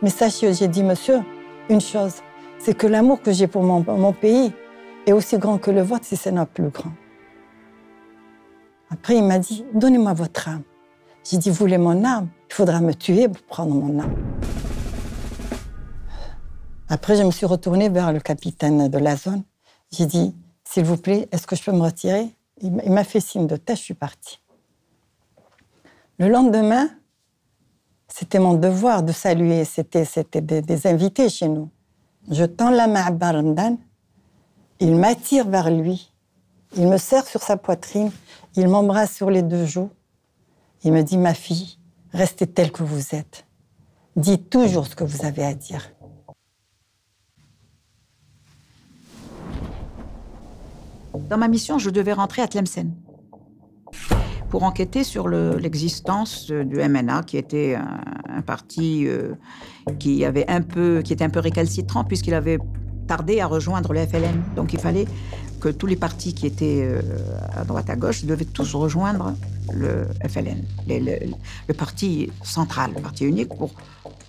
S5: Mais sachez, j'ai dit, monsieur, une chose, c'est que l'amour que j'ai pour mon pays est aussi grand que le vôtre, si c'est notre plus grand. Après, il m'a dit, donnez-moi votre âme. J'ai dit, vous voulez mon âme? Il faudra me tuer pour prendre mon âme. Après, je me suis retournée vers le capitaine de la zone. J'ai dit, s'il vous plaît, est-ce que je peux me retirer? Il m'a fait signe de tête, je suis partie. Le lendemain, c'était mon devoir de saluer, c'était des invités chez nous. Je tends la main à Abbar Ramdan, il m'attire vers lui, il me serre sur sa poitrine, il m'embrasse sur les 2 joues. Il me dit, ma fille, restez telle que vous êtes. Dites toujours ce que vous avez à dire.
S6: Dans ma mission, je devais rentrer à Tlemcen pour enquêter sur l'existence du MNA, qui était un parti qui était un peu récalcitrant puisqu'il avait tardé à rejoindre le FLN. Donc il fallait que tous les partis qui étaient à droite à gauche devaient tous rejoindre le FLN, le parti central, le parti unique, pour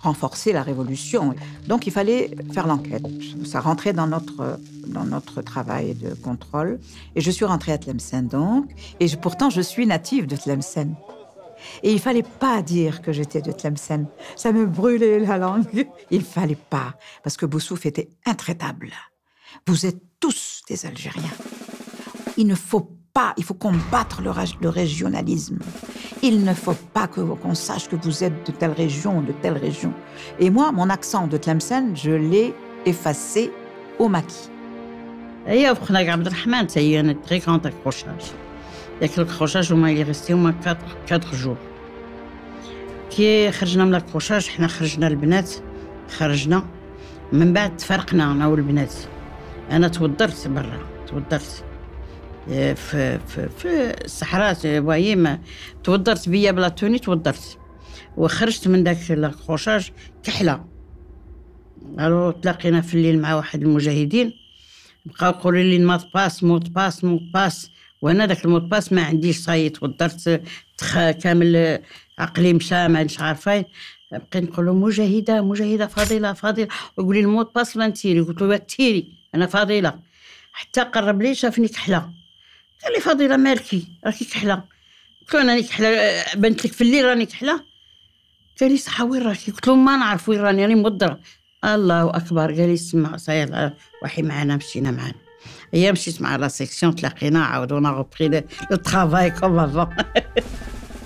S6: renforcer la révolution. Donc il fallait faire l'enquête. Ça rentrait dans notre travail de contrôle. Et je suis rentrée à Tlemcen donc. Et pourtant, je suis native de Tlemcen. Et il fallait pas dire que j'étais de Tlemcen. Ça me brûlait la langue. Il fallait pas, parce que Boussouf était intraitable. Vous êtes tous des Algériens. Il faut combattre le régionalisme. Il ne faut pas qu'on sache que vous êtes de telle région ou de telle région. Et moi, mon accent de Tlemcen, je l'ai effacé au maquis.
S4: هي وخنا عبد الرحمن تاهي انا تري كونت اكروشاج داك الكروشاج هما اللي ريستي هما 4 جور كي خرجنا من الكروشاج حنا خرجنا البنات خرجنا من بعد تفرقنا انا والبنات انا توضرت برا في الصحراء وايما توضرت بيا بلا توني توضرت وخرجت من داك الكروشاج كحله الو تلاقينا في الليل مع واحد المجاهدين بقاو يقولوا لي موت باس وانا داك الموت باس ما عنديش صاي توضرت كامل عقلي مشى ما نش عارفين بقيت نقول له مجاهده فاضله ويقول لي الموت باس ولا نتيري قلت له تيري انا فاضله حتى قرب لي شافني كحله قال لي فاضله مالكي راكي كحله قلت له انا كحله بنت لك في الليل راني كحله قال لي صح وين راكي قلت له ما نعرف وين راني مضره الله اكبر قال لي اسمع صاير وحي معنا مشينا معنا هي مشيت مع لا سيكسيون تلاقينا عاودونا غوبري لو ترافاي كوم افون.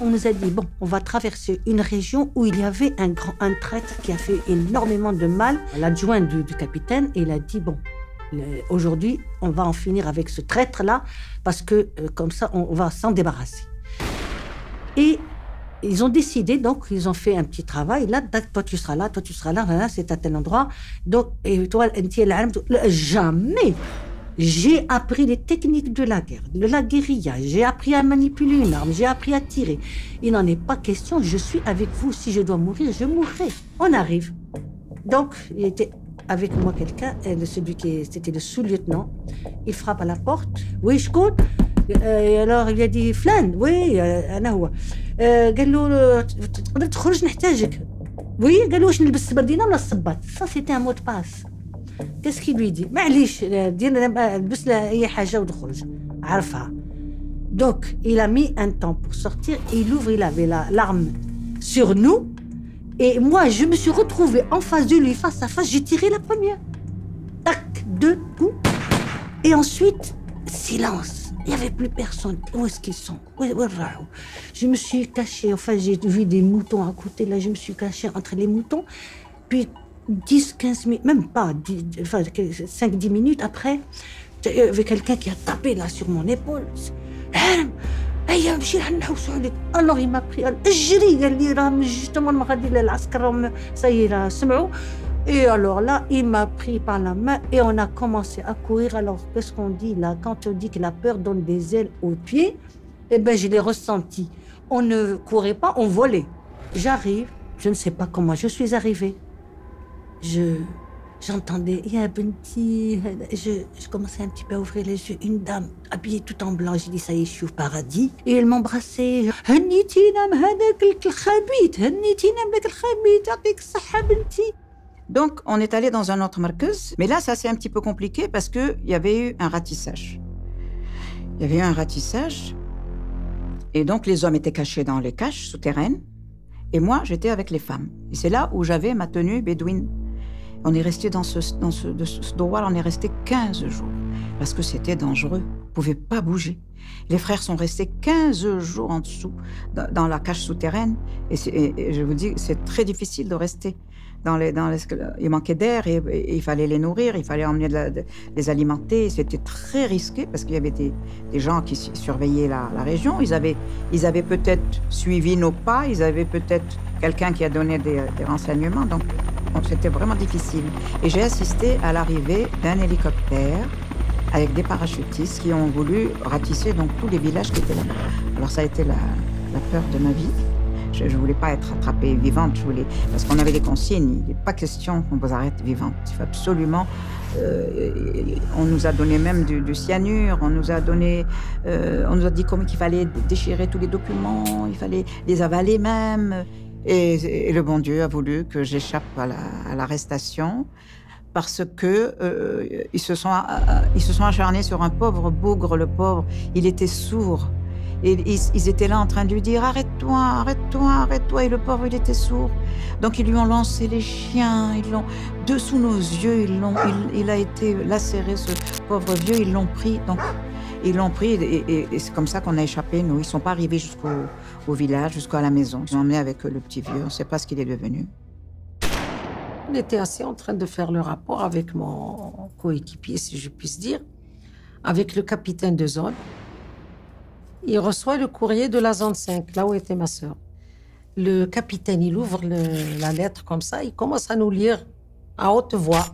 S2: On nous a dit, bon, on va traverser une région où il y avait un traître qui a fait énormément de mal. L'adjoint du capitaine, il a dit, bon, aujourd'hui, on va en finir avec ce traître-là, parce que comme ça, on va s'en débarrasser. Et ils ont décidé, donc, ils ont fait un petit travail. Là, toi, tu seras là, c'est à tel endroit. Donc, et toi, jamais j'ai appris les techniques de la guerre, de la guérilla. J'ai appris à manipuler une arme, j'ai appris à tirer. Il n'en est pas question, je suis avec vous. Si je dois mourir, je mourrai. On arrive. Donc, il était avec moi quelqu'un, c'était le sous-lieutenant. Il frappe à la porte. Oui, je compte. Alors il a dit فلان وي انا هو قال له تقدر تخرج نحتاجك وي قال له واش نلبس السبردينه ولا الصباط ça c'était un mot de passe Qu'est-ce qu'il lui dit? معليش لبس لها أي حاجة ودخرج عرفها. Donc il a mis un temps pour sortir. Il ouvre, il avait l'arme sur nous. Et moi, je me suis retrouvée en face de lui, face à face. J'ai tiré la première. Tac, 2 coups. Et ensuite, silence. Il n'y avait plus personne. Où est-ce qu'ils sont? Je me suis cachée. Enfin, j'ai vu des moutons à côté. Là, je me suis cachée entre les moutons. Puis 10, 15 minutes, même pas, 5-10 minutes après, il y avait quelqu'un qui a tapé là sur mon épaule. Alors il m'a pris et alors là il m'a pris par la main et on a commencé à courir. Alors qu'est-ce qu'on dit là? Quand on dit que la peur donne des ailes aux pieds, eh ben je l'ai ressenti. On ne courait pas, on volait. J'arrive, je ne sais pas comment je suis arrivée. J'entendais, il y a un petit... Je commençais un petit peu à ouvrir les yeux. Une dame habillée tout en blanc. J'ai dit, ça y est, je suis au paradis. Et elle m'embrassait.
S6: Donc, on est allé dans un autre marqueuse. Mais là, ça c'est un petit peu compliqué parce qu'il y avait eu un ratissage. Il y avait eu un ratissage. Et donc, les hommes étaient cachés dans les caches souterraines. Et moi, j'étais avec les femmes. Et c'est là où j'avais ma tenue bédouine. On est resté dans ce douar, on est resté 15 jours. Parce que c'était dangereux. On ne pouvait pas bouger. Les frères sont restés 15 jours en dessous, dans la cage souterraine. Et je vous dis, c'est très difficile de rester. Il manquait d'air et il fallait les nourrir, il fallait emmener les alimenter. C'était très risqué parce qu'il y avait des gens qui surveillaient la région. Ils avaient peut-être suivi nos pas, ils avaient peut-être quelqu'un qui a donné des renseignements. Donc c'était vraiment difficile. Et j'ai assisté à l'arrivée d'un hélicoptère avec des parachutistes qui ont voulu ratisser donc tous les villages qui étaient là. Alors ça a été la peur de ma vie. Je ne voulais pas être attrapée vivante, parce qu'on avait des consignes. Il n'est pas question qu'on vous arrête vivante. Il faut absolument... on nous a donné même du cyanure, on nous a dit qu'il fallait déchirer tous les documents, il fallait les avaler même. Et le bon Dieu a voulu que j'échappe à l'arrestation parce que ils se sont acharnés sur un pauvre bougre, le pauvre. Il était sourd. Et ils étaient là en train de lui dire « Arrête-toi, arrête-toi, arrête-toi » et le pauvre, il était sourd. Donc ils lui ont lancé les chiens, dessous nos yeux, il a été lacéré, ce pauvre vieux, ils l'ont pris. Donc ils l'ont pris et c'est comme ça qu'on a échappé, nous. Ils ne sont pas arrivés jusqu'au village, jusqu'à la maison. Ils ont emmené avec eux le petit vieux, on ne sait pas ce qu'il est devenu.
S3: On était assis en train de faire le rapport avec mon coéquipier, si je puis dire, avec le capitaine de zone. Il reçoit le courrier de la zone 5, là où était ma sœur. Le capitaine, il ouvre la lettre comme ça, il commence à nous lire à haute voix.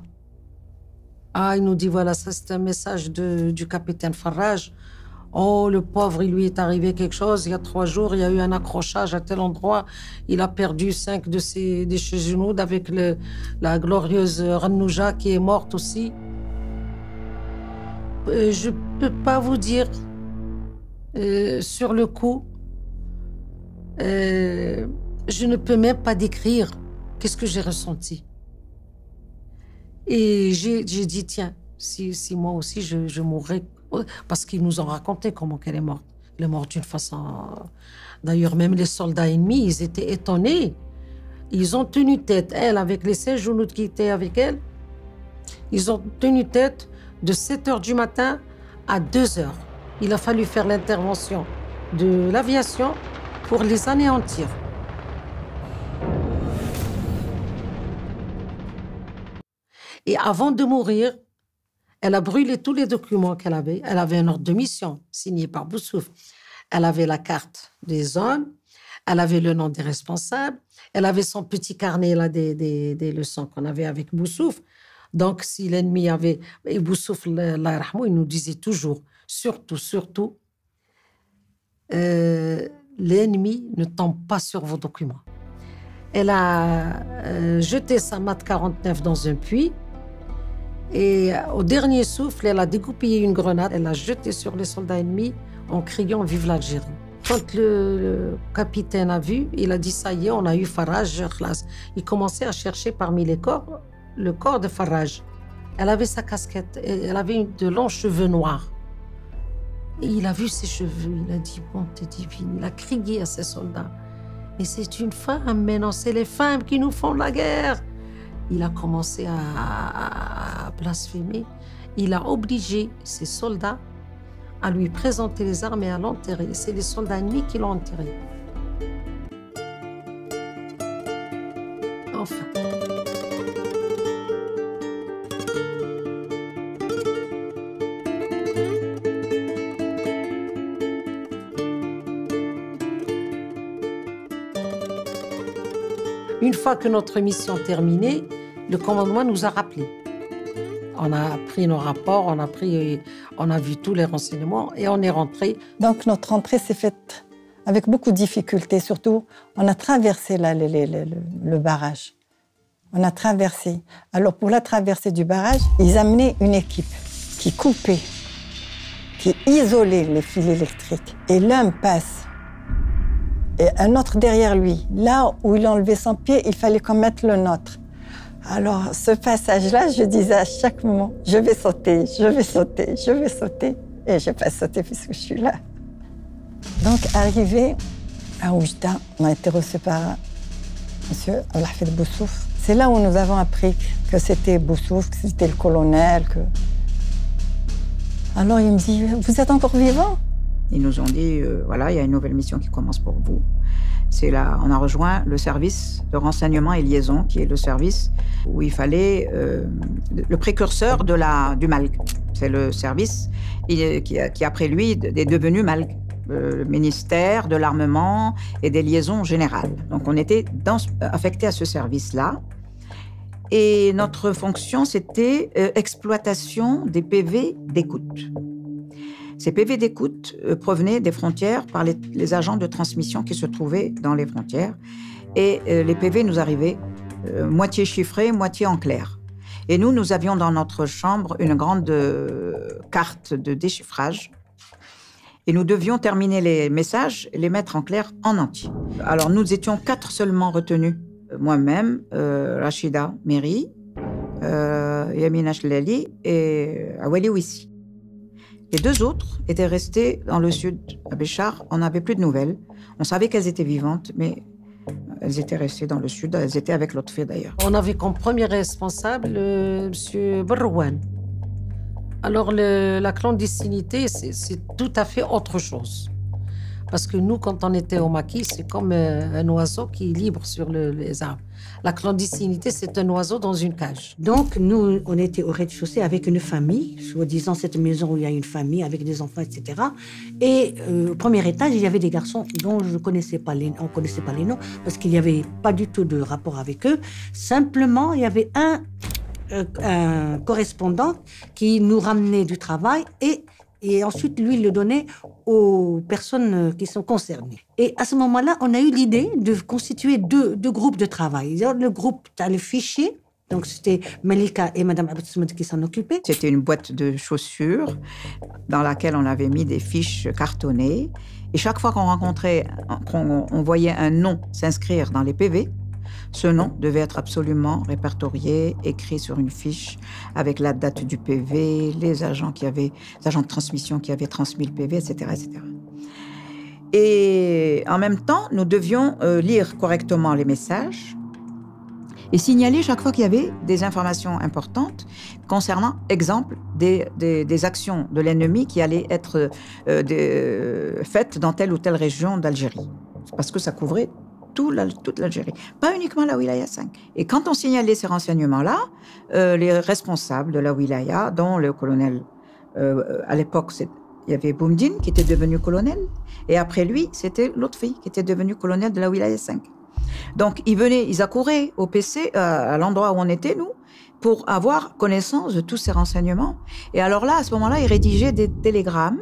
S3: Il nous dit, voilà, ça c'est un message du capitaine Farraj. Oh, le pauvre, il lui est arrivé quelque chose. Il y a 3 jours, il y a eu un accrochage à tel endroit. Il a perdu 5 de ses genoux avec la glorieuse Ranouja qui est morte aussi. Je peux pas vous dire... sur le coup, je ne peux même pas décrire qu'est-ce que j'ai ressenti. Et j'ai dit, tiens, si moi aussi je mourrais, parce qu'ils nous ont raconté comment elle est morte. Elle est morte d'une façon... D'ailleurs, même les soldats ennemis, ils étaient étonnés. Ils ont tenu tête, elle, avec les 16 genoux qui étaient avec elle, ils ont tenu tête de 7h du matin à 2h. Il a fallu faire l'intervention de l'aviation pour les anéantir. Et avant de mourir, elle a brûlé tous les documents qu'elle avait. Elle avait un ordre de mission signé par Boussouf. Elle avait la carte des zones, elle avait le nom des responsables, elle avait son petit carnet là, des leçons qu'on avait avec Boussouf. Donc, si l'ennemi avait... Et Boussouf, il nous disait toujours... Surtout, l'ennemi ne tombe pas sur vos documents. Elle a jeté sa Mat 49 dans un puits et au dernier souffle, elle a dégoupillé une grenade, elle l'a jetée sur les soldats ennemis en criant « Vive l'Algérie ». Quand le capitaine a vu, il a dit « Ça y est, on a eu Farraj, khlas ». Il commençait à chercher parmi les corps, le corps de Farraj. Elle avait sa casquette, et elle avait de longs cheveux noirs. Et il a vu ses cheveux, il a dit, bonté divine, il a crié à ses soldats. Mais c'est une femme, mais non, c'est les femmes qui nous font la guerre. Il a commencé à blasphémer. Il a obligé ses soldats à lui présenter les armes et à l'enterrer. C'est les soldats ennemis qui l'ont enterré. Enfin. Une fois que notre mission terminée, le commandement nous a rappelés. On a pris nos rapports, on a vu tous les renseignements et on est rentré.
S5: Donc notre rentrée s'est faite avec beaucoup de difficultés. Surtout, on a traversé le barrage. On a traversé. Alors pour la traversée du barrage, ils amenaient une équipe qui coupait, qui isolait les fils électriques. Et l'un passe. Et un autre derrière lui. Là où il enlevait son pied, il fallait qu'on mette le nôtre. Alors, ce passage-là, je disais à chaque moment, je vais sauter, je vais sauter, je vais sauter. Et je n'ai pas sauté puisque je suis là. Donc, arrivé à Oujda, on a été reçus par M. Al-Hafid Boussouf. C'est là où nous avons appris que c'était Boussouf, que c'était le colonel. Alors, il me dit, vous êtes encore vivant?
S6: Ils nous ont dit, voilà, il y a une nouvelle mission qui commence pour vous. C'est là, on a rejoint le service de renseignement et liaison, qui est le service où il fallait le précurseur du MALG. C'est le service qui après lui, est devenu MALG, le ministère de l'Armement et des Liaisons Générales. Donc on était affectés à ce service-là. Et notre fonction, c'était exploitation des PV d'écoute. Ces PV d'écoute provenaient des frontières par les agents de transmission qui se trouvaient dans les frontières. Et les PV nous arrivaient moitié chiffrés, moitié en clair. Et nous avions dans notre chambre une grande carte de déchiffrage. Et nous devions terminer les messages et les mettre en clair en entier. Alors nous étions 4 seulement retenus. Moi-même, Rachida Méri, Yamina Chlali et Awali Ouissi. Les 2 autres étaient restés dans le sud, à Béchar. On n'avait plus de nouvelles. On savait qu'elles étaient vivantes, mais elles étaient restées dans le sud. Elles étaient avec l'autre fille, d'ailleurs.
S3: On avait comme premier responsable M. Berrouane. Alors, la clandestinité, c'est tout à fait autre chose. Parce que nous, quand on était au maquis, c'est comme un oiseau qui est libre sur les arbres. La clandestinité, c'est un oiseau dans une cage.
S2: Donc, nous, on était au rez-de-chaussée avec une famille, soi-disant cette maison où il y a une famille avec des enfants, etc. Et au premier étage, il y avait des garçons dont on ne connaissait pas les noms, parce qu'il n'y avait pas du tout de rapport avec eux. Simplement, il y avait un correspondant qui nous ramenait du travail et ensuite, lui, il le donnait aux personnes qui sont concernées. Et à ce moment-là, on a eu l'idée de constituer deux groupes de travail. Le groupe, tu as le fichier, donc c'était Malika et Mme Abdesmed qui s'en occupaient.
S6: C'était une boîte de chaussures dans laquelle on avait mis des fiches cartonnées. Et chaque fois qu'on voyait un nom s'inscrire dans les PV, ce nom devait être absolument répertorié, écrit sur une fiche avec la date du PV, les agents de transmission qui avaient transmis le PV, etc., etc. Et en même temps, nous devions lire correctement les messages et signaler chaque fois qu'il y avait des informations importantes concernant, exemple, des actions de l'ennemi qui allaient être faites dans telle ou telle région d'Algérie. Parce que ça couvrait toute l'Algérie, pas uniquement la wilaya 5. Et quand on signalait ces renseignements-là, les responsables de la wilaya, dont le colonel, à l'époque, il y avait Boumdine qui était devenu colonel, et après lui, c'était l'autre fille qui était devenue colonel de la wilaya 5. Donc, ils accouraient au PC, à l'endroit où on était, nous, pour avoir connaissance de tous ces renseignements. Et alors là, à ce moment-là, ils rédigeaient des télégrammes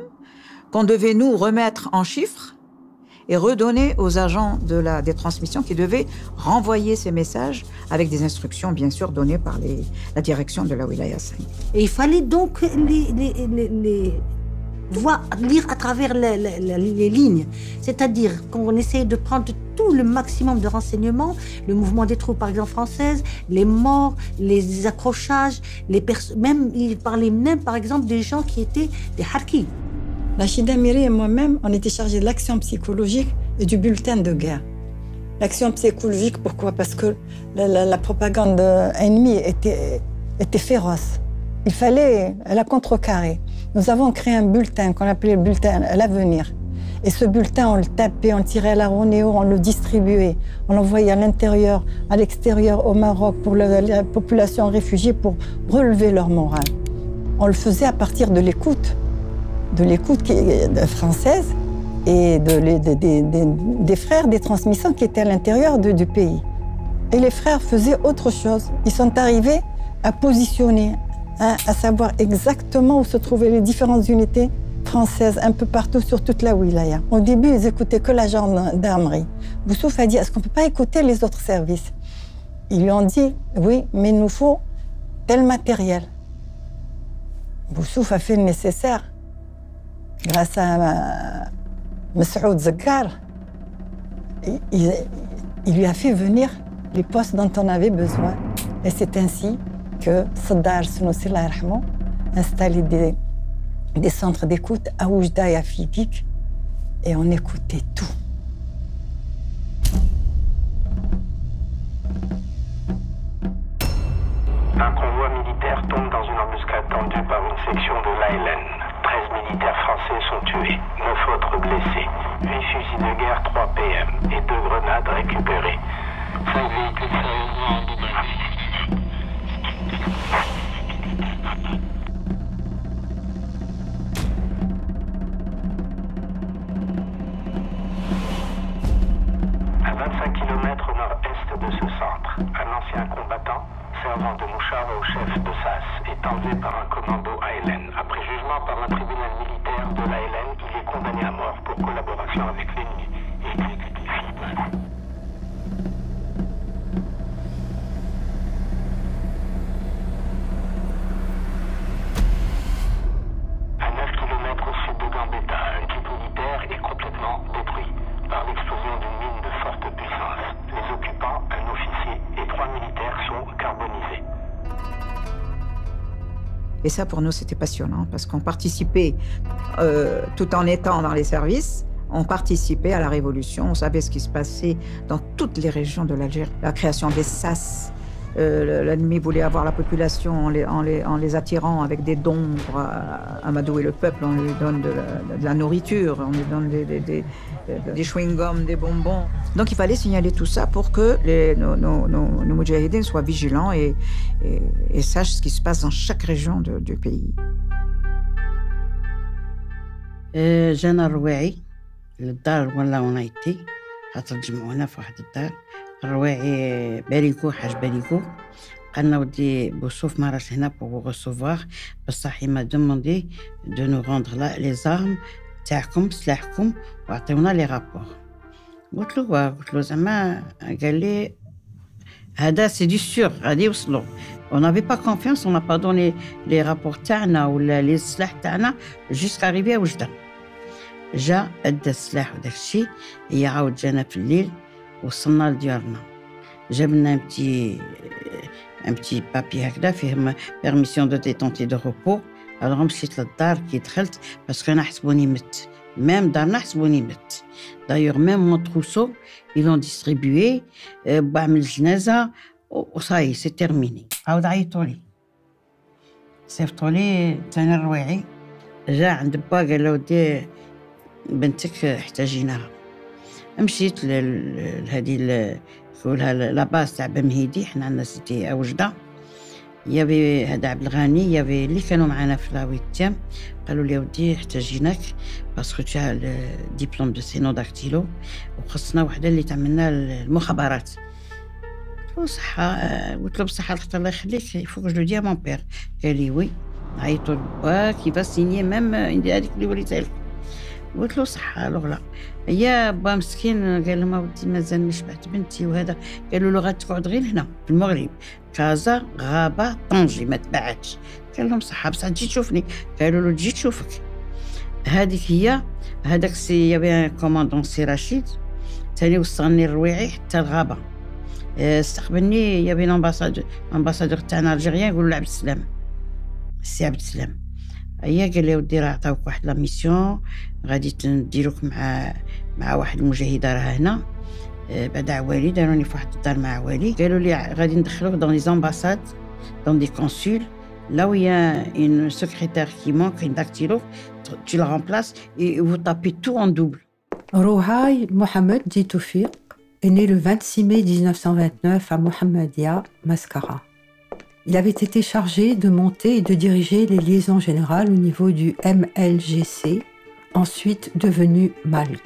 S6: qu'on devait nous remettre en chiffres et redonner aux agents des transmissions qui devaient renvoyer ces messages avec des instructions, bien sûr, données par la direction de la wilaya 5.
S2: Et il fallait donc lire à travers les lignes. C'est-à-dire qu'on essayait de prendre tout le maximum de renseignements, le mouvement des troupes, par exemple, françaises, les morts, les accrochages, il parlait même, par exemple, des gens qui étaient des harkis.
S5: Rachida Miri et moi-même, on était chargés de l'action psychologique et du bulletin de guerre. L'action psychologique, pourquoi? Parce que la propagande ennemie était féroce. Il fallait la contrecarrer. Nous avons créé un bulletin qu'on appelait le bulletin L'Avenir. Et ce bulletin, on le tapait, on le tirait à la Ronéo, on le distribuait. On l'envoyait à l'intérieur, à l'extérieur, au Maroc, pour la population réfugiée, pour relever leur morale. On le faisait à partir de l'écoute française et des frères des transmissions qui étaient à l'intérieur du pays. Et les frères faisaient autre chose. Ils sont arrivés à positionner, à savoir exactement où se trouvaient les différentes unités françaises, un peu partout sur toute la wilaya. Au début, ils écoutaient que la gendarmerie. Boussouf a dit, est-ce qu'on ne peut pas écouter les autres services? Ils lui ont dit, oui, mais il nous faut tel matériel. Boussouf a fait le nécessaire. Grâce à Messoud Zakkar, il lui a fait venir les postes dont on avait besoin. Et c'est ainsi que Saddar Snoussi a installé des centres d'écoute à Oujda et à Fidik, et on écoutait tout.
S7: Un convoi militaire tombe dans une embuscade tendue par une section de l'ALN. 13 militaires français sont tués, 9 autres blessés, 8 fusils de guerre 3 PM et 2 grenades récupérées. 5 véhicules sérieusement endommagés. À 25 km au nord-est de ce centre, un ancien combattant servant de mouchard au chef de SAS est enlevé par un commando ALN. Après jugement par un tribunal militaire de l'ALN, il est condamné à mort pour collaboration avec l'ennemi et exécuté. À 9 km au sud de Gambetta, un type militaire est complètement détruit par l'explosion d'une mine de forte puissance. Les occupants, un officier et 3 militaires sont carbonisés.
S6: Et ça, pour nous, c'était passionnant parce qu'on participait, tout en étant dans les services, on participait à la révolution. On savait ce qui se passait dans toutes les régions de l'Algérie. La création des SAS. L'ennemi voulait avoir la population en les attirant avec des dons pour amadouer le peuple. On lui donne de la nourriture, on lui donne des chewing-gums, des bonbons. Donc il fallait signaler tout ça pour que nos moudjahidines soient vigilants et sachent ce qui se passe dans chaque région du pays.
S4: جانا الرواعي للدار ولا ونايتي خاطر تجمعونا في واحد الدار. الرواعي باريكو حاج باريكو قالنا ودي بوصوف ما راش هنا pour vous recevoir بصح il m'a demandé de nous rendre là les armes تاعكم سلاحكم وعطيونا لي رابور. قلت له زعما قال لي هذا سي دي سور غادي يوصلوا. On n'avait pas confiance, on n'a pas donné les rapports تاعنا ولا les سلاح تاعنا jusqu'à arriver à وجدة. جا ادى السلاح وداك الشيء يعاود جانا في الليل وصلنا لديارنا. جاب لنا un petit papier هكذا فيه permission de détente et de repos. alors مشيت للدار كي دخلت باسكو انا حسبوني مت. même دارنا حسبوني مت. d'ailleurs même mon trousseau ils l'ont distribué بعمل الجنازه وصاي سي تيرميني. عاود عيطوا لي صيفطوا لي ثاني الرواعي جا عند با قال له ودي بنتك احتاجيناها. مشيت لهذه نقولها لاباس تاع بمهيدي حنا عندنا سيتي وجده يابي هذا عبد الغني يابي اللي كانوا معنا في لاويتيام قالوا لي ودي احتاجيناك باسكو تاع الدبلوم دو سينو داكتيلو وخصنا وحده اللي تعملنا المخابرات. قلت له بصحه الله يخليك يفوق جو دي مون بير. قال لي وي عيطوا لبا كي با سيني ميم هذيك اللي وريتها لك. قلت له صح لا يا با مسكين قال له ما ودي مازال ما شبعت بنتي وهذا. قالوا له غتقعد غير هنا في المغرب كازا غابه طنجي ما تبعدش. قال لهم صح بصح تجي تشوفني. قالوا له تجي تشوفك. هذيك هي هذاك سي يابي كوماندون سي رشيد ثاني وصلني الرويعي حتى الغابه. استقبلني يابي الامباسادور تاعنا الجيريان يقول له عبد السلام السي عبد السلام هيا قال لي ودي راه عطاوك واحد لا ميسيون غادي نديروك مع واحد المجاهده راه هنا. بعد عوالي داروني في واحد الدار مع عوالي قالوا لي غادي ندخلوك دون لي زامباساد دون دي كونسول là où il y a une secrétaire qui manque, une dactylo, tu la remplaces et vous tapez tout en double.
S1: Rouhaï Mohamed dit Toufiq est né le 26 mai 1929 à Mohammedia, Mascara. Il avait été chargé de monter et de diriger les liaisons générales au niveau du MLGC, ensuite devenu MALC.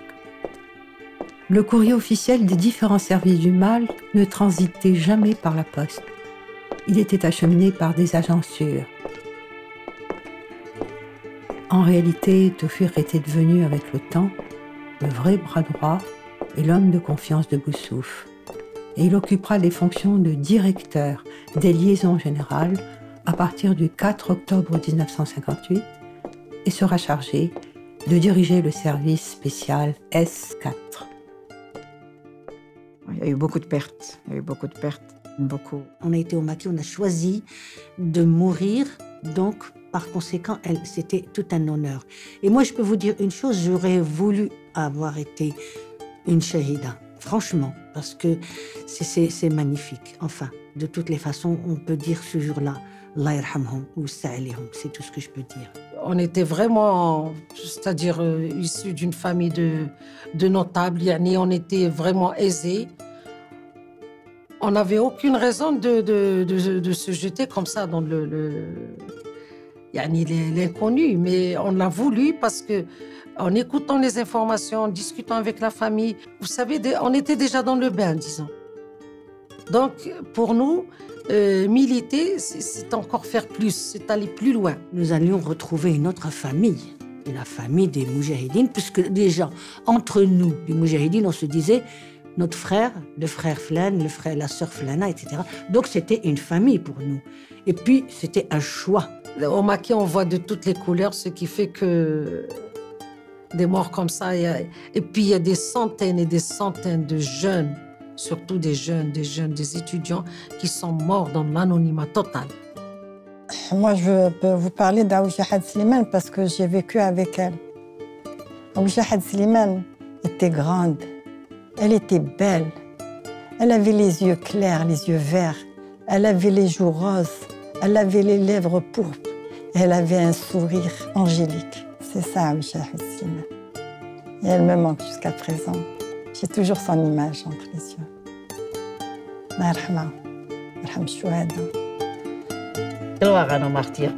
S1: Le courrier officiel des différents services du MALC ne transitait jamais par la poste. Il était acheminé par des agents sûrs. En réalité, Toufiq était devenu avec le temps le vrai bras droit et l'homme de confiance de Boussouf. Et il occupera les fonctions de directeur des liaisons générales à partir du 4 octobre 1958 et sera chargé de diriger le service spécial S4.
S6: Il y a eu beaucoup de pertes. Beaucoup.
S2: On a été au Maquis, on a choisi de mourir, donc par conséquent, c'était tout un honneur. Et moi, je peux vous dire une chose, j'aurais voulu avoir été une shahida, franchement, parce que c'est magnifique. Enfin, de toutes les façons, on peut dire ce jour-là, Allah yarhamhum ou sa'alihum, c'est tout ce que je peux dire.
S3: On était vraiment, c'est-à-dire issus d'une famille de notables, on était vraiment aisés. On n'avait aucune raison de se jeter comme ça dans l'inconnu, mais on l'a voulu parce que en écoutant les informations, en discutant avec la famille, vous savez, on était déjà dans le bain, disons. Donc, pour nous, militer, c'est encore faire plus, c'est aller plus loin.
S2: Nous allions retrouver une autre famille, la famille des Moujahidines, puisque déjà, entre nous, les Moujahidines, on se disait notre frère, le frère Flan, la sœur Flana, etc. Donc, c'était une famille pour nous. Et puis, c'était un choix.
S3: Au Maquis, on voit de toutes les couleurs, ce qui fait que des morts comme ça, et puis il y a des centaines et des centaines de jeunes, surtout des étudiants qui sont morts dans l'anonymat total.
S5: Moi, je peux vous parler d'Aouja Had Slimane parce que j'ai vécu avec elle. Aouja Had Slimane était grande, elle était belle, elle avait les yeux clairs, les yeux verts, elle avait les joues roses, elle avait les lèvres pourpres, elle avait un sourire angélique. C'est ça, Aouja Had Slimane. Et elle me manque jusqu'à présent. J'ai toujours son image entre les yeux. Allah yarhamha, yarham shuhada.
S4: يلا غانا مارتيا